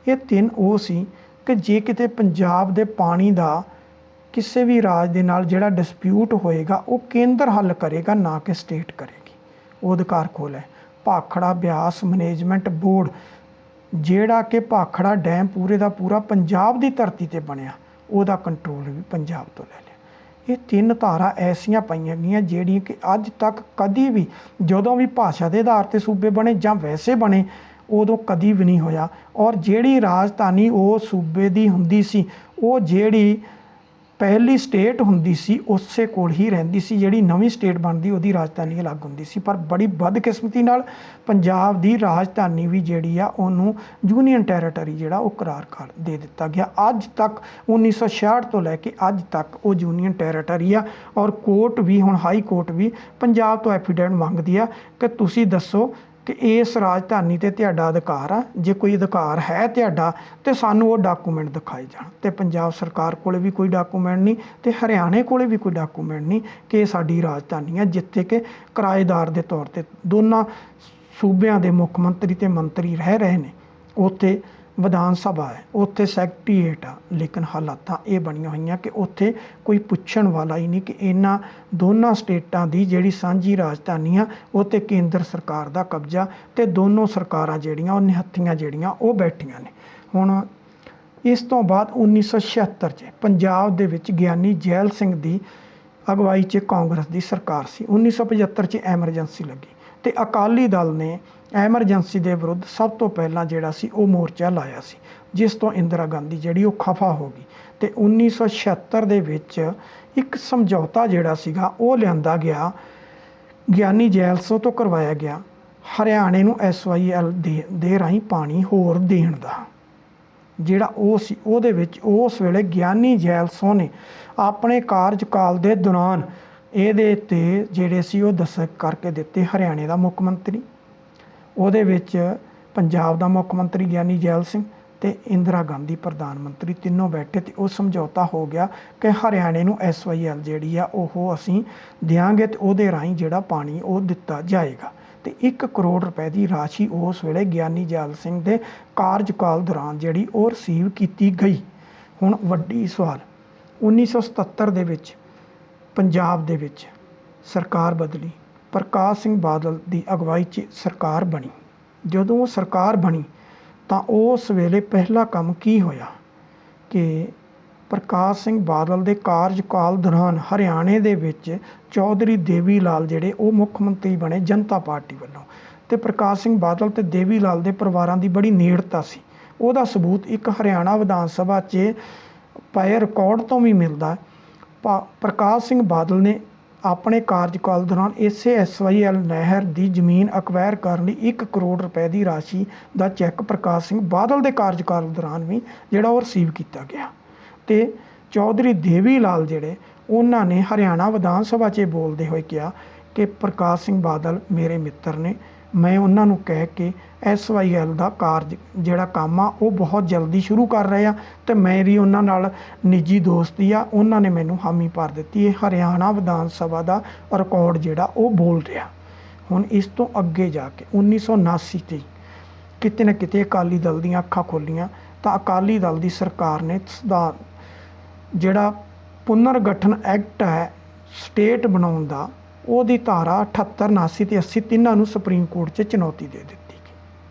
ਇਹ 3 ਉਹ ਸੀ ਕਿ ਜੇ ਕਿਤੇ ਪੰਜਾਬ ਦੇ ਪਾਣੀ ਦਾ ਕਿਸੇ ਵੀ ਰਾਜ ਦੇ ਨਾਲ ਜਿਹੜਾ ਡਿਸਪਿਊਟ ਹੋਏਗਾ, ਉਹ ਕੇਂਦਰ ਹੱਲ ਕਰੇਗਾ, ਨਾ ਕਿ ਸਟੇਟ ਕਰੇਗੀ। ਉਹ ਅਧਿਕਾਰ ਕੋਲ ਹੈ। ਭਾਖੜਾ ਬਿਆਸ ਮੈਨੇਜਮੈਂਟ ਬੋਰਡ, ਜਿਹੜਾ ਕਿ ਭਾਖੜਾ ਡੈਮ ਪੂਰੇ ਦਾ ਪੂਰਾ ਪੰਜਾਬ ਦੀ ਧਰਤੀ 'ਤੇ ਬਣਿਆ, ਉਹਦਾ ਕੰਟਰੋਲ ਵੀ ਪੰਜਾਬ ਤੋਂ ਲੈ ਲਿਆ। ਇਹ 3 ਧਾਰਾ ਐਸੀਆਂ ਪਾਈਆਂ ਗਈਆਂ ਜਿਹੜੀਆਂ ਕਿ ਅੱਜ ਤੱਕ ਕਦੀ ਵੀ, ਜਦੋਂ ਵੀ ਭਾਸ਼ਾ ਦੇ ਆਧਾਰ 'ਤੇ ਸੂਬੇ ਬਣੇ ਜਾਂ ਵੈਸੇ ਬਣੇ, ਉਦੋਂ ਕਦੀ ਵੀ ਨਹੀਂ ਹੋਇਆ। ਔਰ ਜਿਹੜੀ ਰਾਜਧਾਨੀ ਉਹ ਸੂਬੇ ਦੀ ਹੁੰਦੀ ਸੀ, ਉਹ ਜਿਹੜੀ ਪਹਿਲੀ ਸਟੇਟ ਹੁੰਦੀ ਸੀ ਉਸੇ ਕੋਲ ਹੀ ਰਹਿੰਦੀ ਸੀ। ਜਿਹੜੀ ਨਵੀਂ ਸਟੇਟ ਬਣਦੀ ਉਹਦੀ ਰਾਜਧਾਨੀ ਅਲੱਗ ਹੁੰਦੀ ਸੀ। ਪਰ ਬੜੀ ਬਦਕਿਸਮਤੀ ਨਾਲ ਪੰਜਾਬ ਦੀ ਰਾਜਧਾਨੀ ਵੀ ਜਿਹੜੀ ਆ ਉਹਨੂੰ ਯੂਨੀਅਨ ਟੈਰੀਟਰੀ ਜਿਹੜਾ ਉਹ ਕਰਾਰ ਕਰ ਦੇ ਦਿੱਤਾ ਗਿਆ। ਅੱਜ ਤੱਕ 1966 ਤੋਂ ਲੈ ਕੇ ਅੱਜ ਤੱਕ ਉਹ ਯੂਨੀਅਨ ਟੈਰੀਟਰੀ ਆ। ਔਰ ਕੋਰਟ ਵੀ, ਹੁਣ ਹਾਈ ਕੋਰਟ ਵੀ ਪੰਜਾਬ ਤੋਂ ਐਫੀਡੇਵਿਟ ਮੰਗਦੀ ਆ ਕਿ ਤੁਸੀਂ ਦੱਸੋ ਕਿ ਇਸ ਰਾਜਧਾਨੀ 'ਤੇ ਤੁਹਾਡਾ ਅਧਿਕਾਰ ਆ। ਜੇ ਕੋਈ ਅਧਿਕਾਰ ਹੈ ਤੁਹਾਡਾ ਤਾਂ ਸਾਨੂੰ ਉਹ ਡਾਕੂਮੈਂਟ ਦਿਖਾਏ ਜਾਣ। ਅਤੇ ਪੰਜਾਬ ਸਰਕਾਰ ਕੋਲ ਵੀ ਕੋਈ ਡਾਕੂਮੈਂਟ ਨਹੀਂ ਅਤੇ ਹਰਿਆਣੇ ਕੋਲ ਵੀ ਕੋਈ ਡਾਕੂਮੈਂਟ ਨਹੀਂ ਕਿ ਇਹ ਸਾਡੀ ਰਾਜਧਾਨੀ ਆ, ਜਿੱਥੇ ਕਿ ਕਿਰਾਏਦਾਰ ਦੇ ਤੌਰ 'ਤੇ ਦੋਨਾਂ ਸੂਬਿਆਂ ਦੇ ਮੁੱਖ ਮੰਤਰੀ ਅਤੇ ਮੰਤਰੀ ਰਹਿ ਰਹੇ ਨੇ। ਉੱਥੇ ਵਿਧਾਨ ਸਭਾ ਹੈ, ਉੱਥੇ ਸੈਕਟਰੀਏਟ ਆ, ਲੇਕਿਨ ਹਾਲਾਤਾਂ ਇਹ ਬਣੀਆਂ ਹੋਈਆਂ ਕਿ ਉੱਥੇ ਕੋਈ ਪੁੱਛਣ ਵਾਲਾ ਹੀ ਨਹੀਂ ਕਿ ਇਹਨਾਂ ਦੋਨਾਂ ਸਟੇਟਾਂ ਦੀ ਜਿਹੜੀ ਸਾਂਝੀ ਰਾਜਧਾਨੀ ਆ, ਉਹ 'ਤੇ ਕੇਂਦਰ ਸਰਕਾਰ ਦਾ ਕਬਜ਼ਾ, ਅਤੇ ਦੋਨੋਂ ਸਰਕਾਰਾਂ ਜਿਹੜੀਆਂ ਉਹ ਨਿਹੱਥੀਆਂ ਜਿਹੜੀਆਂ ਉਹ ਬੈਠੀਆਂ ਨੇ। ਹੁਣ ਇਸ ਤੋਂ ਬਾਅਦ 1976 'ਚ ਪੰਜਾਬ ਦੇ ਵਿੱਚ ਗਿਆਨੀ ਜੈਲ ਸਿੰਘ ਦੀ ਅਗਵਾਈ 'ਚ ਕਾਂਗਰਸ ਦੀ ਸਰਕਾਰ ਸੀ। 1975 'ਚ ਐਮਰਜੈਂਸੀ ਲੱਗੀ ਅਤੇ ਅਕਾਲੀ ਦਲ ਨੇ ਐਮਰਜੈਂਸੀ ਦੇ ਵਿਰੁੱਧ ਸਭ ਤੋਂ ਪਹਿਲਾਂ ਜਿਹੜਾ ਸੀ ਉਹ ਮੋਰਚਾ ਲਾਇਆ ਸੀ, ਜਿਸ ਤੋਂ ਇੰਦਰਾ ਗਾਂਧੀ ਜਿਹੜੀ ਉਹ ਖਫਾ ਹੋ ਗਈ। ਅਤੇ 1976 ਦੇ ਵਿੱਚ ਇੱਕ ਸਮਝੌਤਾ ਜਿਹੜਾ ਸੀਗਾ ਉਹ ਲਿਆਂਦਾ ਗਿਆ, ਗਿਆਨੀ ਜੈਲ ਸਿੰਘ ਤੋਂ ਕਰਵਾਇਆ ਗਿਆ, ਹਰਿਆਣੇ ਨੂੰ SYL ਦੇ ਰਾਹੀਂ ਪਾਣੀ ਹੋਰ ਦੇਣ ਦਾ ਜਿਹੜਾ ਉਹ ਸੀ। ਉਹਦੇ ਵਿੱਚ ਉਸ ਵੇਲੇ ਗਿਆਨੀ ਜੈਲ ਸਿੰਘ ਨੇ ਆਪਣੇ ਕਾਰਜਕਾਲ ਦੇ ਦੌਰਾਨ ਇਹਦੇ 'ਤੇ ਜਿਹੜੇ ਸੀ ਉਹ ਦਸਤਖਤ ਕਰਕੇ ਦਿੱਤੇ। ਹਰਿਆਣੇ ਦਾ ਮੁੱਖ ਮੰਤਰੀ, ਉਹਦੇ ਵਿੱਚ ਪੰਜਾਬ ਦਾ ਮੁੱਖ ਮੰਤਰੀ ਗਿਆਨੀ ਜੈਲ ਸਿੰਘ ਤੇ ਇੰਦਰਾ ਗਾਂਧੀ ਪ੍ਰਧਾਨ ਮੰਤਰੀ ਤਿੰਨੋਂ ਬੈਠੇ ਤੇ ਉਹ ਸਮਝੌਤਾ ਹੋ ਗਿਆ ਕਿ ਹਰਿਆਣੇ ਨੂੰ SYL ਜਿਹੜੀ ਆ ਉਹ ਅਸੀਂ ਦਿਆਂਗੇ ਤੇ ਉਹਦੇ ਰਾਹੀਂ ਜਿਹੜਾ ਪਾਣੀ ਉਹ ਦਿੱਤਾ ਜਾਏਗਾ। ਤੇ 1 ਕਰੋੜ ਰੁਪਏ ਦੀ ਰਾਸ਼ੀ ਉਸ ਵੇਲੇ ਗਿਆਨੀ ਜੈਲ ਸਿੰਘ ਦੇ ਕਾਰਜਕਾਲ ਦੌਰਾਨ ਜਿਹੜੀ ਉਹ ਰਿਸੀਵ ਕੀਤੀ ਗਈ। ਹੁਣ ਵੱਡੀ ਸਵਾਲ 1977 ਦੇ ਵਿੱਚ ਪੰਜਾਬ ਦੇ ਵਿੱਚ ਸਰਕਾਰ ਬਦਲੀ, ਪ੍ਰਕਾਸ਼ ਸਿੰਘ ਬਾਦਲ ਦੀ ਅਗਵਾਈ 'ਚ ਸਰਕਾਰ ਬਣੀ। ਜਦੋਂ ਉਹ ਸਰਕਾਰ ਬਣੀ ਤਾਂ ਉਸ ਵੇਲੇ ਪਹਿਲਾ ਕੰਮ ਕੀ ਹੋਇਆ ਕਿ ਪ੍ਰਕਾਸ਼ ਸਿੰਘ ਬਾਦਲ ਦੇ ਕਾਰਜਕਾਲ ਦੌਰਾਨ ਹਰਿਆਣੇ ਦੇ ਵਿੱਚ ਚੌਧਰੀ ਦੇਵੀ ਲਾਲ ਜਿਹੜੇ ਉਹ ਮੁੱਖ ਮੰਤਰੀ ਬਣੇ ਜਨਤਾ ਪਾਰਟੀ ਵੱਲੋਂ। ਤੇ ਪ੍ਰਕਾਸ਼ ਸਿੰਘ ਬਾਦਲ ਤੇ ਦੇਵੀ ਲਾਲ ਦੇ ਪਰਿਵਾਰਾਂ ਦੀ ਬੜੀ ਨੇੜਤਾ ਸੀ। ਉਹਦਾ ਸਬੂਤ ਇੱਕ ਹਰਿਆਣਾ ਵਿਧਾਨ ਸਭਾ 'ਚ ਪਏ ਰਿਕਾਰਡ ਤੋਂ ਵੀ ਮਿਲਦਾ। ਪ੍ਰਕਾਸ਼ ਸਿੰਘ ਬਾਦਲ ਨੇ ਆਪਣੇ ਕਾਰਜਕਾਲ ਦੌਰਾਨ ਇਸੇ SYL ਨਹਿਰ ਦੀ ਜ਼ਮੀਨ ਅਕਵਾਇਰ ਕਰਨ ਲਈ 1 ਕਰੋੜ ਰੁਪਏ ਦੀ ਰਾਸ਼ੀ ਦਾ ਚੈੱਕ ਪ੍ਰਕਾਸ਼ ਸਿੰਘ ਬਾਦਲ ਦੇ ਕਾਰਜਕਾਲ ਦੌਰਾਨ ਵੀ ਜਿਹੜਾ ਉਹ ਰਿਸੀਵ ਕੀਤਾ ਗਿਆ। ਤੇ ਚੌਧਰੀ ਦੇਵੀ ਲਾਲ ਜਿਹੜੇ ਉਹਨਾਂ ਨੇ ਹਰਿਆਣਾ ਵਿਧਾਨ ਸਭਾ 'ਚ ਬੋਲਦੇ ਹੋਏ ਕਿਹਾ ਕਿ ਪ੍ਰਕਾਸ਼ ਸਿੰਘ ਬਾਦਲ ਮੇਰੇ ਮਿੱਤਰ ਨੇ, ਮੈਂ ਉਹਨਾਂ ਨੂੰ ਕਹਿ ਕੇ SYL ਦਾ ਕਾਰਜ ਜਿਹੜਾ ਕੰਮ ਆ ਉਹ ਬਹੁਤ ਜਲਦੀ ਸ਼ੁਰੂ ਕਰ ਰਹੇ ਆ ਤੇ ਮੇਰੀ ਉਹਨਾਂ ਨਾਲ ਨਿੱਜੀ ਦੋਸਤੀ ਆ, ਉਹਨਾਂ ਨੇ ਮੈਨੂੰ ਹਾਮੀ ਭਰ ਦਿੱਤੀ। ਇਹ ਹਰਿਆਣਾ ਵਿਧਾਨ ਸਭਾ ਦਾ ਰਿਕਾਰਡ ਜਿਹੜਾ ਉਹ ਬੋਲ ਰਿਹਾ। ਹੁਣ ਇਸ ਤੋਂ ਅੱਗੇ ਜਾ ਕੇ 1979 'ਤੇ ਕਿਤੇ ਨਾ ਕਿਤੇ ਅਕਾਲੀ ਦਲ ਦੀਆਂ ਅੱਖਾਂ ਖੋਲ੍ਹੀਆਂ ਤਾਂ ਅਕਾਲੀ ਦਲ ਦੀ ਸਰਕਾਰ ਨੇ ਜਿਹੜਾ ਪੁਨਰਗਠਨ ਐਕਟ ਹੈ ਸਟੇਟ ਬਣਾਉਣ ਦਾ, ਉਹਦੀ ਧਾਰਾ 78, 79 ਤੇ 80 ਤਿੰਨਾਂ ਨੂੰ ਸੁਪਰੀਮ ਕੋਰਟ 'ਚ ਚੁਣੌਤੀ ਦੇ ਦਿੱਤੀ ਗਈ।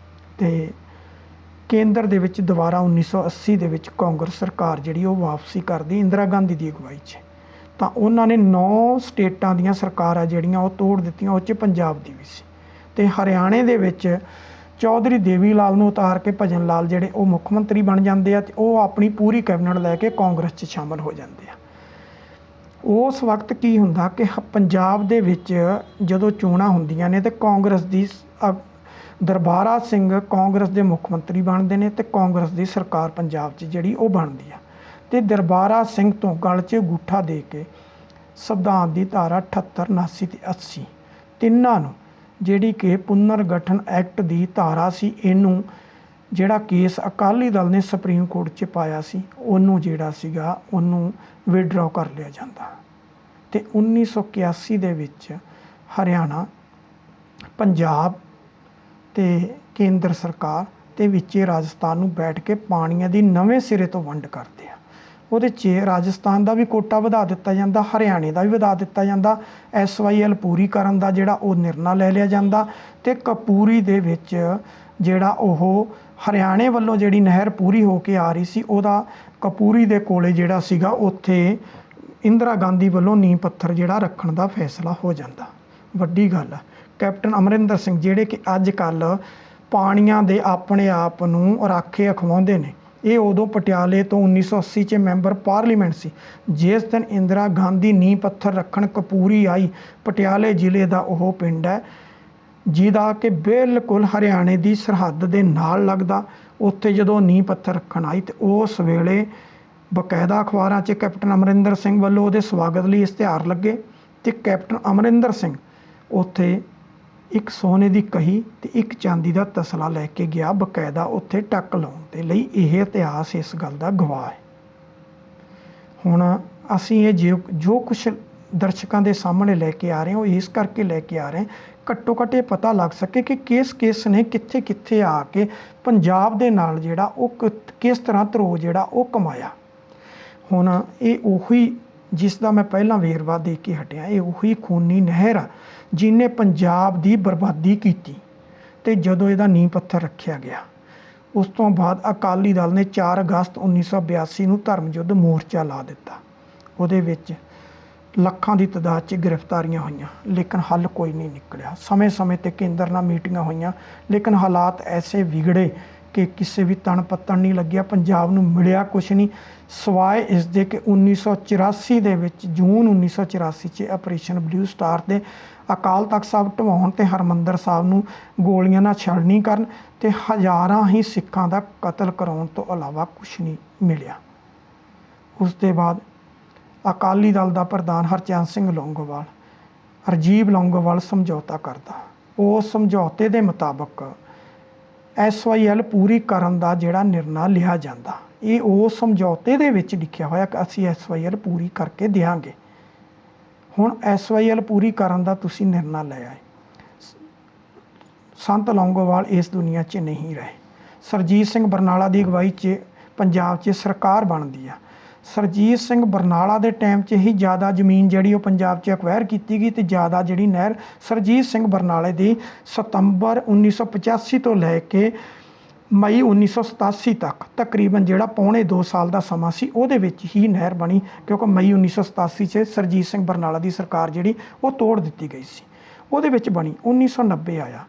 ਤੇ ਕੇਂਦਰ ਦੇ ਵਿੱਚ ਦੁਬਾਰਾ 1980 ਦੇ ਵਿੱਚ ਕਾਂਗਰਸ ਸਰਕਾਰ ਜਿਹੜੀ ਉਹ ਵਾਪਸੀ ਕਰਦੀ ਇੰਦਰਾ ਗਾਂਧੀ ਦੀ ਅਗਵਾਈ 'ਚ, ਤਾਂ ਉਹਨਾਂ ਨੇ 9 ਸਟੇਟਾਂ ਦੀਆਂ ਸਰਕਾਰਾਂ ਜਿਹੜੀਆਂ ਉਹ ਤੋੜ ਦਿੱਤੀਆਂ, ਉਹ 'ਚ ਪੰਜਾਬ ਦੀ ਵੀ ਸੀ। ਤੇ ਹਰਿਆਣੇ ਦੇ ਵਿੱਚ ਚੌਧਰੀ ਦੇਵੀ ਲਾਲ ਨੂੰ ਉਤਾਰ ਕੇ ਭਜਨ ਲਾਲ ਜਿਹੜੇ ਉਹ ਮੁੱਖ ਮੰਤਰੀ ਬਣ ਜਾਂਦੇ ਆ ਤੇ ਉਹ ਆਪਣੀ ਪੂਰੀ ਕੈਬਨਿਟ ਲੈ ਕੇ ਕਾਂਗਰਸ 'ਚ ਸ਼ਾਮਲ ਹੋ ਜਾਂਦੇ ਆ। ਉਸ ਵਕਤ ਕੀ ਹੁੰਦਾ ਕਿ ਪੰਜਾਬ ਦੇ ਵਿੱਚ ਜਦੋਂ ਚੋਣਾਂ ਹੁੰਦੀਆਂ ਨੇ ਤੇ ਕਾਂਗਰਸ ਦੀ ਦਰਬਾਰਾ ਸਿੰਘ ਕਾਂਗਰਸ ਦੇ ਮੁੱਖ ਮੰਤਰੀ ਬਣਦੇ ਨੇ ਤੇ ਕਾਂਗਰਸ ਦੀ ਸਰਕਾਰ ਪੰਜਾਬ 'ਚ ਜਿਹੜੀ ਉਹ ਬਣਦੀ ਆ। ਤੇ ਦਰਬਾਰਾ ਸਿੰਘ ਤੋਂ ਗਲ 'ਚ ਅੰਗੂਠਾ ਦੇ ਕੇ ਸੰਵਿਧਾਨ ਦੀ ਧਾਰਾ 78, 79 ਤੇ 80 ਤਿੰਨਾਂ ਨੂੰ ਜਿਹੜੀ ਕਿ ਪੁਨਰਗਠਨ ਐਕਟ ਦੀ ਧਾਰਾ ਸੀ, ਇਹਨੂੰ ਜਿਹੜਾ ਕੇਸ ਅਕਾਲੀ ਦਲ ਨੇ ਸੁਪਰੀਮ ਕੋਰਟ 'ਚ ਪਾਇਆ ਸੀ ਉਹਨੂੰ ਜਿਹੜਾ ਸੀਗਾ ਉਹਨੂੰ ਵਿਡਰਾਅ ਕਰ ਲਿਆ ਜਾਂਦਾ। ਤੇ 1981 ਦੇ ਵਿੱਚ ਹਰਿਆਣਾ, ਪੰਜਾਬ ਤੇ ਕੇਂਦਰ ਸਰਕਾਰ ਤੇ ਵਿੱਚੇ ਰਾਜਸਥਾਨ ਨੂੰ ਬੈਠ ਕੇ ਪਾਣੀਆਂ ਦੀ ਨਵੇਂ ਸਿਰੇ ਤੋਂ ਵੰਡ ਕਰਦੇ ਆ। ਉਹਦੇ 'ਚ ਰਾਜਸਥਾਨ ਦਾ ਵੀ ਕੋਟਾ ਵਧਾ ਦਿੱਤਾ ਜਾਂਦਾ, ਹਰਿਆਣੇ ਦਾ ਵੀ ਵਧਾ ਦਿੱਤਾ ਜਾਂਦਾ। SYL ਪੂਰੀ ਕਰਨ ਦਾ ਜਿਹੜਾ ਉਹ ਨਿਰਣਾ ਲੈ ਲਿਆ ਜਾਂਦਾ ਤੇ ਕਪੂਰੀ ਦੇ ਵਿੱਚ ਜਿਹੜਾ ਉਹ ਹਰਿਆਣੇ ਵੱਲੋਂ ਜਿਹੜੀ ਨਹਿਰ ਪੂਰੀ ਹੋ ਕੇ ਆ ਰਹੀ ਸੀ ਉਹਦਾ ਕਪੂਰੀ ਦੇ ਕੋਲੇ ਜਿਹੜਾ ਸੀਗਾ ਉੱਥੇ ਇੰਦਰਾ ਗਾਂਧੀ ਵੱਲੋਂ ਨੀਂਹ ਪੱਥਰ ਜਿਹੜਾ ਰੱਖਣ ਦਾ ਫੈਸਲਾ ਹੋ ਜਾਂਦਾ। ਵੱਡੀ ਗੱਲ ਆ, ਕੈਪਟਨ ਅਮਰਿੰਦਰ ਸਿੰਘ ਜਿਹੜੇ ਕਿ ਅੱਜ ਕੱਲ੍ਹ ਪਾਣੀਆਂ ਦੇ ਆਪਣੇ ਆਪ ਨੂੰ ਰਾਖੇ ਅਖਵਾਉਂਦੇ ਨੇ, ਇਹ ਉਦੋਂ ਪਟਿਆਲੇ ਤੋਂ 1980 'ਚ ਮੈਂਬਰ ਪਾਰਲੀਮੈਂਟ ਸੀ। ਜਿਸ ਦਿਨ ਇੰਦਰਾ ਗਾਂਧੀ ਨੀਂਹ ਪੱਥਰ ਰੱਖਣ ਕਪੂਰੀ ਆਈ, ਪਟਿਆਲੇ ਜ਼ਿਲ੍ਹੇ ਦਾ ਉਹ ਪਿੰਡ ਹੈ ਜਿਹਦਾ ਕਿ ਬਿਲਕੁਲ ਹਰਿਆਣੇ ਦੀ ਸਰਹੱਦ ਦੇ ਨਾਲ ਲੱਗਦਾ। ਉੱਥੇ ਜਦੋਂ ਨੀਂਹ ਪੱਥਰ ਰੱਖਣ ਆਈ ਤੇ ਉਸ ਵੇਲੇ ਬਕਾਇਦਾ ਅਖਬਾਰਾਂ 'ਚ ਕੈਪਟਨ ਅਮਰਿੰਦਰ ਸਿੰਘ ਵੱਲੋਂ ਉਹਦੇ ਸਵਾਗਤ ਲਈ ਇਸ਼ਤਿਹਾਰ ਲੱਗੇ ਤੇ ਕੈਪਟਨ ਅਮਰਿੰਦਰ ਸਿੰਘ ਉੱਥੇ ਇੱਕ ਸੋਨੇ ਦੀ ਕਹੀ ਤੇ ਇੱਕ ਚਾਂਦੀ ਦਾ ਤਸਲਾ ਲੈ ਕੇ ਗਿਆ, ਬਕਾਇਦਾ ਉੱਥੇ ਟੱਕ ਲਾਉਣ ਦੇ ਲਈ। ਇਹ ਇਤਿਹਾਸ ਇਸ ਗੱਲ ਦਾ ਗਵਾਹ ਹੈ। ਹੁਣ ਅਸੀਂ ਇਹ ਜੋ ਕੁਛ ਦਰਸ਼ਕਾਂ ਦੇ ਸਾਹਮਣੇ ਲੈ ਕੇ ਆ ਰਹੇ ਹਾਂ ਉਹ ਇਸ ਕਰਕੇ ਲੈ ਕੇ ਆ ਰਹੇ ਘੱਟੋ ਘੱਟ ਇਹ ਪਤਾ ਲੱਗ ਸਕੇ ਕਿ ਕਿਸ ਨੇ ਕਿੱਥੇ ਕਿੱਥੇ ਆ ਕੇ ਪੰਜਾਬ ਦੇ ਨਾਲ ਜਿਹੜਾ ਉਹ ਕਿਸ ਤਰ੍ਹਾਂ ਧਰੋਹ ਜਿਹੜਾ ਉਹ ਕਮਾਇਆ। ਹੁਣ ਇਹ ਉਹੀ ਜਿਸ ਦਾ ਮੈਂ ਪਹਿਲਾਂ ਵੇਰਵਾ ਦੇ ਕੇ ਹਟਿਆ, ਇਹ ਉਹੀ ਖੂਨੀ ਨਹਿਰ ਆ ਜਿਹਨੇ ਪੰਜਾਬ ਦੀ ਬਰਬਾਦੀ ਕੀਤੀ। ਤੇ ਜਦੋਂ ਇਹਦਾ ਨੀਂਹ ਪੱਥਰ ਰੱਖਿਆ ਗਿਆ ਉਸ ਤੋਂ ਬਾਅਦ ਅਕਾਲੀ ਦਲ ਨੇ 4 ਅਗਸਤ 1982 ਨੂੰ ਧਰਮ ਯੁੱਧ ਮੋਰਚਾ ਲਾ ਦਿੱਤਾ। ਉਹਦੇ ਵਿੱਚ ਲੱਖਾਂ ਦੀ ਤਾਦਾਦ 'ਚ ਗ੍ਰਿਫਤਾਰੀਆਂ ਹੋਈਆਂ ਲੇਕਿਨ ਹੱਲ ਕੋਈ ਨਹੀਂ ਨਿਕਲਿਆ। ਸਮੇਂ-ਸਮੇਂ 'ਤੇ ਕੇਂਦਰ ਨਾਲ ਮੀਟਿੰਗਾਂ ਹੋਈਆਂ ਲੇਕਿਨ ਹਾਲਾਤ ਐਸੇ ਵਿਗੜੇ ਕਿ ਕਿਸੇ ਵੀ ਤਣ ਪੱਤਣ ਨਹੀਂ ਲੱਗਿਆ। ਪੰਜਾਬ ਨੂੰ ਮਿਲਿਆ ਕੁਛ ਨਹੀਂ ਸਿਵਾਏ ਇਸ ਦੇ ਕਿ 1984 ਦੇ ਵਿੱਚ ਜੂਨ 1984 'ਚ ਆਪਰੇਸ਼ਨ ਬਲੂ ਸਟਾਰ ਦੇ ਅਕਾਲ ਤਖਤ ਸਾਹਿਬ ਢਵਾਉਣ ਤੇ ਹਰਿਮੰਦਰ ਸਾਹਿਬ ਨੂੰ ਗੋਲੀਆਂ ਨਾਲ ਛਲਣੀ ਕਰਨ ਤੇ ਹਜ਼ਾਰਾਂ ਹੀ ਸਿੱਖਾਂ ਦਾ ਕਤਲ ਕਰਾਉਣ ਤੋਂ ਇਲਾਵਾ ਕੁਛ ਨਹੀਂ ਮਿਲਿਆ। ਉਸ ਦੇ ਬਾਅਦ ਅਕਾਲੀ ਦਲ ਦਾ ਪ੍ਰਧਾਨ ਹਰਚੰਦ ਸਿੰਘ ਲੌਂਗੋਵਾਲ ਰਾਜੀਵ ਲੌਂਗੋਵਾਲ ਸਮਝੌਤਾ ਕਰਦਾ। ਉਸ ਸਮਝੌਤੇ ਦੇ ਮੁਤਾਬਕ SYL ਪੂਰੀ ਕਰਨ ਦਾ ਜਿਹੜਾ ਨਿਰਣਾ ਲਿਆ ਜਾਂਦਾ। ਇਹ ਉਹ ਸਮਝੌਤੇ ਦੇ ਵਿੱਚ ਲਿਖਿਆ ਹੋਇਆ ਕਿ ਅਸੀਂ SYL ਪੂਰੀ ਕਰਕੇ ਦਿਆਂਗੇ। ਹੁਣ SYL ਪੂਰੀ ਕਰਨ ਦਾ ਤੁਸੀਂ ਨਿਰਣਾ ਲਿਆ ਹੈ। ਸੰਤ ਲੌਂਗੋਵਾਲ ਇਸ ਦੁਨੀਆ 'ਚ ਨਹੀਂ ਰਹੇ। ਸਰਜੀਤ ਸਿੰਘ ਬਰਨਾਲਾ ਦੀ ਅਗਵਾਈ 'ਚ ਪੰਜਾਬ 'ਚ ਸਰਕਾਰ ਬਣਦੀ ਆ। ਸਰਜੀਤ ਸਿੰਘ ਬਰਨਾਲਾ ਦੇ ਟਾਈਮ 'ਚ ਹੀ ਜ਼ਿਆਦਾ ਜ਼ਮੀਨ ਜਿਹੜੀ ਉਹ ਪੰਜਾਬ 'ਚ ਅਕਵਾਇਰ ਕੀਤੀ ਗਈ, ਅਤੇ ਜ਼ਿਆਦਾ ਜਿਹੜੀ ਨਹਿਰ ਸਰਜੀਤ ਸਿੰਘ ਬਰਨਾਲੇ ਦੀ ਸਤੰਬਰ 1985 ਤੋਂ ਲੈ ਕੇ ਮਈ 1987 ਤੱਕ ਤਕਰੀਬਨ ਜਿਹੜਾ ਪੌਣੇ 2 ਸਾਲ ਦਾ ਸਮਾਂ ਸੀ, ਉਹਦੇ ਵਿੱਚ ਹੀ ਨਹਿਰ ਬਣੀ, ਕਿਉਂਕਿ ਮਈ 1987 'ਚ ਸਰਜੀਤ ਸਿੰਘ ਬਰਨਾਲਾ ਦੀ ਸਰਕਾਰ ਜਿਹੜੀ ਉਹ ਤੋੜ ਦਿੱਤੀ ਗਈ ਸੀ, ਉਹਦੇ ਵਿੱਚ ਬਣੀ। 1990 ਆਇਆ,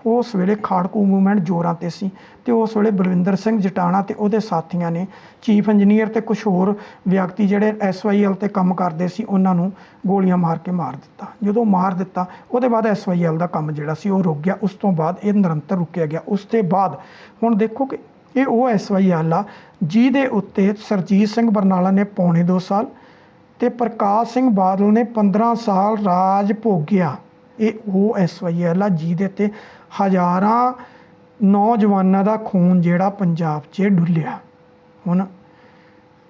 ਉਸ ਵੇਲੇ ਖਾੜਕੂ ਮੂਵਮੈਂਟ ਜ਼ੋਰਾਂ 'ਤੇ ਸੀ, ਅਤੇ ਉਸ ਵੇਲੇ ਬਲਵਿੰਦਰ ਸਿੰਘ ਜਟਾਣਾ ਅਤੇ ਉਹਦੇ ਸਾਥੀਆਂ ਨੇ ਚੀਫ ਇੰਜੀਨੀਅਰ ਅਤੇ ਕੁਛ ਹੋਰ ਵਿਅਕਤੀ ਜਿਹੜੇ SYL 'ਤੇ ਕੰਮ ਕਰਦੇ ਸੀ, ਉਹਨਾਂ ਨੂੰ ਗੋਲੀਆਂ ਮਾਰ ਕੇ ਮਾਰ ਦਿੱਤਾ। ਜਦੋਂ ਮਾਰ ਦਿੱਤਾ, ਉਹਦੇ ਬਾਅਦ SYL ਦਾ ਕੰਮ ਜਿਹੜਾ ਸੀ ਉਹ ਰੁਕ ਗਿਆ। ਉਸ ਤੋਂ ਬਾਅਦ ਇਹ ਨਿਰੰਤਰ ਰੁਕਿਆ ਗਿਆ। ਉਸ ਤੋਂ ਬਾਅਦ ਹੁਣ ਦੇਖੋ ਕਿ ਇਹ ਉਹ SYL ਆ ਜਿਹਦੇ ਉੱਤੇ ਸਰਜੀਤ ਸਿੰਘ ਬਰਨਾਲਾ ਨੇ ਪੌਣੇ 2 ਸਾਲ ਅਤੇ ਪ੍ਰਕਾਸ਼ ਸਿੰਘ ਬਾਦਲ ਨੇ 15 ਸਾਲ ਰਾਜ ਭੋਗਿਆ। ਇਹ ਉਹ SYL ਆ ਜਿਹਦੇ 'ਤੇ ਹਜ਼ਾਰਾਂ ਨੌਜਵਾਨਾਂ ਦਾ ਖੂਨ ਜਿਹੜਾ ਪੰਜਾਬ 'ਚ ਡੁੱਲਿਆ। ਹੁਣ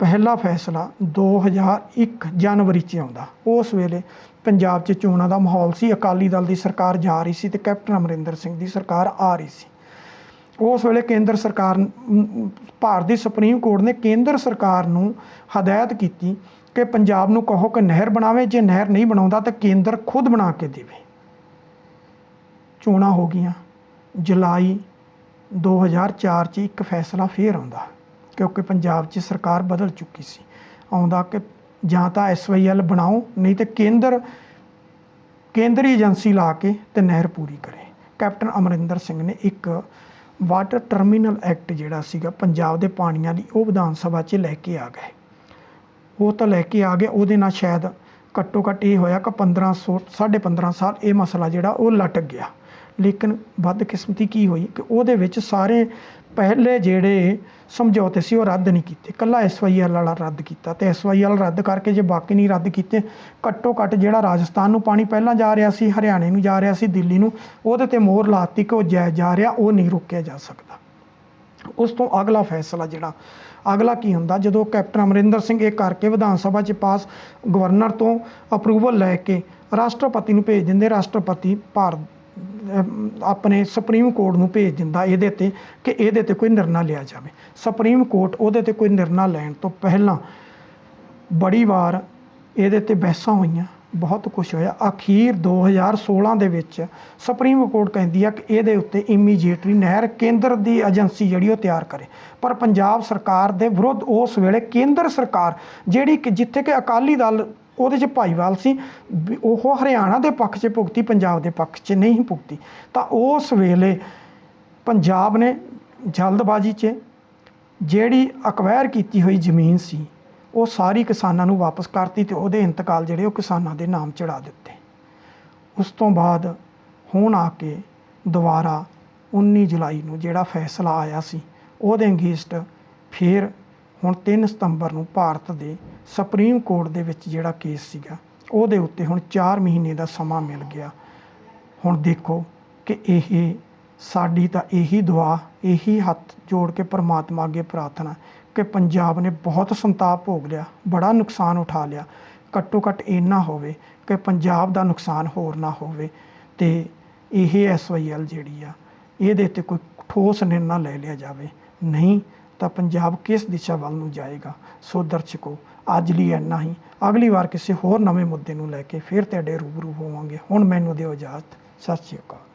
ਪਹਿਲਾ ਫੈਸਲਾ 2001 ਜਨਵਰੀ 'ਚ ਆਉਂਦਾ। ਉਸ ਵੇਲੇ ਪੰਜਾਬ 'ਚ ਚੋਣਾਂ ਦਾ ਮਾਹੌਲ ਸੀ, ਅਕਾਲੀ ਦਲ ਦੀ ਸਰਕਾਰ ਜਾ ਰਹੀ ਸੀ ਅਤੇ ਕੈਪਟਨ ਅਮਰਿੰਦਰ ਸਿੰਘ ਦੀ ਸਰਕਾਰ ਆ ਰਹੀ ਸੀ। ਉਸ ਵੇਲੇ ਕੇਂਦਰ ਸਰਕਾਰ, ਭਾਰਤ ਦੀ ਸੁਪਰੀਮ ਕੋਰਟ ਨੇ ਕੇਂਦਰ ਸਰਕਾਰ ਨੂੰ ਹਦਾਇਤ ਕੀਤੀ ਕਿ ਪੰਜਾਬ ਨੂੰ ਕਹੋ ਕਿ ਨਹਿਰ ਬਣਾਵੇ, ਜੇ ਨਹਿਰ ਨਹੀਂ ਬਣਾਉਂਦਾ ਤਾਂ ਕੇਂਦਰ ਖੁਦ ਬਣਾ ਕੇ ਦੇਵੇ। ਚੋਣਾਂ ਹੋ ਗਈਆਂ। ਜੁਲਾਈ 2004 'ਚ ਇੱਕ ਫੈਸਲਾ ਫੇਰ ਆਉਂਦਾ, ਕਿਉਂਕਿ ਪੰਜਾਬ 'ਚ ਸਰਕਾਰ ਬਦਲ ਚੁੱਕੀ ਸੀ। ਆਉਂਦਾ ਕਿ ਜਾਂ ਤਾਂ SYL ਬਣਾਓ, ਨਹੀਂ ਤਾਂ ਕੇਂਦਰੀ ਏਜੰਸੀ ਲਾ ਕੇ ਤੇ ਨਹਿਰ ਪੂਰੀ ਕਰੇ। ਕੈਪਟਨ ਅਮਰਿੰਦਰ ਸਿੰਘ ਨੇ ਇੱਕ ਵਾਟਰ ਟਰਮੀਨਲ ਐਕਟ ਜਿਹੜਾ ਸੀਗਾ ਪੰਜਾਬ ਦੇ ਪਾਣੀਆਂ ਲਈ, ਉਹ ਵਿਧਾਨ ਸਭਾ 'ਚ ਲੈ ਕੇ ਆ ਗਏ। ਉਹ ਤਾਂ ਲੈ ਕੇ ਆ ਗਏ, ਉਹਦੇ ਨਾਲ ਸ਼ਾਇਦ ਘੱਟੋ ਘੱਟ ਇਹ ਹੋਇਆ ਕਿ 15.5 ਸਾਲ ਇਹ ਮਸਲਾ ਜਿਹੜਾ ਉਹ ਲਟਕ ਗਿਆ। ਲੇਕਿਨ ਬਦਕਿਸਮਤੀ ਕੀ ਹੋਈ ਕਿ ਉਹਦੇ ਵਿੱਚ ਸਾਰੇ ਪਹਿਲੇ ਜਿਹੜੇ ਸਮਝੌਤੇ ਸੀ ਉਹ ਰੱਦ ਨਹੀਂ ਕੀਤੇ, ਇਕੱਲਾ SYL ਵਾਲਾ ਰੱਦ ਕੀਤਾ। ਅਤੇ SYL ਰੱਦ ਕਰਕੇ ਜੇ ਬਾਕੀ ਨਹੀਂ ਰੱਦ ਕੀਤੇ, ਘੱਟੋ ਘੱਟ ਜਿਹੜਾ ਰਾਜਸਥਾਨ ਨੂੰ ਪਾਣੀ ਪਹਿਲਾਂ ਜਾ ਰਿਹਾ ਸੀ, ਹਰਿਆਣੇ ਨੂੰ ਜਾ ਰਿਹਾ ਸੀ, ਦਿੱਲੀ ਨੂੰ, ਉਹਦੇ 'ਤੇ ਮੋਹਰ ਲਾਤੀ ਕਿ ਉਹ ਜਾ ਰਿਹਾ, ਉਹ ਨਹੀਂ ਰੋਕਿਆ ਜਾ ਸਕਦਾ। ਉਸ ਤੋਂ ਅਗਲਾ ਫੈਸਲਾ ਜਿਹੜਾ ਅਗਲਾ ਕੀ ਹੁੰਦਾ, ਜਦੋਂ ਕੈਪਟਨ ਅਮਰਿੰਦਰ ਸਿੰਘ ਇਹ ਕਰਕੇ ਵਿਧਾਨ ਸਭਾ 'ਚ ਪਾਸ, ਗਵਰਨਰ ਤੋਂ ਅਪਰੂਵਲ ਲੈ ਕੇ ਰਾਸ਼ਟਰਪਤੀ ਨੂੰ ਭੇਜ ਦਿੰਦੇ। ਰਾਸ਼ਟਰਪਤੀ ਆਪਣੇ ਸੁਪਰੀਮ ਕੋਰਟ ਨੂੰ ਭੇਜ ਦਿੰਦਾ ਇਹਦੇ 'ਤੇ ਕਿ ਇਹਦੇ 'ਤੇ ਕੋਈ ਨਿਰਣਾ ਲਿਆ ਜਾਵੇ। ਸੁਪਰੀਮ ਕੋਰਟ ਉਹਦੇ 'ਤੇ ਕੋਈ ਨਿਰਣਾ ਲੈਣ ਤੋਂ ਪਹਿਲਾਂ ਬੜੀ ਵਾਰ ਇਹਦੇ 'ਤੇ ਬਹਿਸਾਂ ਹੋਈਆਂ, ਬਹੁਤ ਕੁਛ ਹੋਇਆ। ਅਖੀਰ 2016 ਦੇ ਵਿੱਚ ਸੁਪਰੀਮ ਕੋਰਟ ਕਹਿੰਦੀ ਆ ਕਿ ਇਹਦੇ ਉੱਤੇ ਇਮੀਡੀਏਟਲੀ ਨਹਿਰ ਕੇਂਦਰ ਦੀ ਏਜੰਸੀ ਜਿਹੜੀ ਉਹ ਤਿਆਰ ਕਰੇ। ਪਰ ਪੰਜਾਬ ਸਰਕਾਰ ਦੇ ਵਿਰੁੱਧ ਉਸ ਵੇਲੇ ਕੇਂਦਰ ਸਰਕਾਰ ਜਿਹੜੀ ਕਿ ਜਿੱਥੇ ਕਿ ਅਕਾਲੀ ਦਲ ਉਹਦੇ 'ਚ ਭਾਈਵਾਲ ਸੀ, ਉਹ ਹਰਿਆਣਾ ਦੇ ਪੱਖ 'ਚ ਭੁਗਤੀ, ਪੰਜਾਬ ਦੇ ਪੱਖ 'ਚ ਨਹੀਂ ਭੁਗਤੀ। ਤਾਂ ਉਸ ਵੇਲੇ ਪੰਜਾਬ ਨੇ ਜਲਦਬਾਜ਼ੀ 'ਚ ਜਿਹੜੀ ਅਕਵਾਇਰ ਕੀਤੀ ਹੋਈ ਜ਼ਮੀਨ ਸੀ ਉਹ ਸਾਰੀ ਕਿਸਾਨਾਂ ਨੂੰ ਵਾਪਸ ਕਰਤੀ ਅਤੇ ਉਹਦੇ ਇੰਤਕਾਲ ਜਿਹੜੇ ਉਹ ਕਿਸਾਨਾਂ ਦੇ ਨਾਮ ਚੜਾ ਦਿੱਤੇ। ਉਸ ਤੋਂ ਬਾਅਦ ਹੁਣ ਆ ਕੇ ਦੁਬਾਰਾ 19 ਜੁਲਾਈ ਨੂੰ ਜਿਹੜਾ ਫੈਸਲਾ ਆਇਆ ਸੀ ਉਹਦੇ ਅਗੇਂਸਟ ਫਿਰ ਹੁਣ 3 ਸਤੰਬਰ ਨੂੰ ਭਾਰਤ ਦੇ ਸੁਪਰੀਮ ਕੋਰਟ ਦੇ ਵਿੱਚ ਜਿਹੜਾ ਕੇਸ ਸੀਗਾ ਉਹਦੇ ਉੱਤੇ ਹੁਣ 4 ਮਹੀਨੇ ਦਾ ਸਮਾਂ ਮਿਲ ਗਿਆ। ਹੁਣ ਦੇਖੋ ਕਿ ਇਹ ਸਾਡੀ ਤਾਂ ਇਹੀ ਦੁਆ, ਇਹੀ ਹੱਥ ਜੋੜ ਕੇ ਪਰਮਾਤਮਾ ਅੱਗੇ ਪ੍ਰਾਰਥਨਾ ਕਿ ਪੰਜਾਬ ਨੇ ਬਹੁਤ ਸੰਤਾਪ ਭੋਗ ਲਿਆ, ਬੜਾ ਨੁਕਸਾਨ ਉਠਾ ਲਿਆ, ਘੱਟੋ ਘੱਟ ਇੰਨਾ ਹੋਵੇ ਕਿ ਪੰਜਾਬ ਦਾ ਨੁਕਸਾਨ ਹੋਰ ਨਾ ਹੋਵੇ ਅਤੇ ਇਹ SYL ਜਿਹੜੀ ਆ ਇਹਦੇ 'ਤੇ ਕੋਈ ਠੋਸ ਨਿਰਣਾ ਲੈ ਲਿਆ ਜਾਵੇ। ਨਹੀਂ ਤਾਂ ਪੰਜਾਬ ਕਿਸ ਦਿਸ਼ਾ ਵੱਲ ਨੂੰ ਜਾਏਗਾ। ਸੋ ਦਰਸ਼ਕੋ, ਅੱਜ ਲਈ ਇੰਨਾ ਹੀ। ਅਗਲੀ ਵਾਰ ਕਿਸੇ ਹੋਰ ਨਵੇਂ ਮੁੱਦੇ ਨੂੰ ਲੈ ਕੇ ਫਿਰ ਤੁਹਾਡੇ ਰੂਬਰੂ ਹੋਵਾਂਗੇ। ਹੁਣ ਮੈਨੂੰ ਦਿਓ ਇਜਾਜ਼ਤ। ਸਤਿ ਸ਼੍ਰੀ ਅਕਾਲ।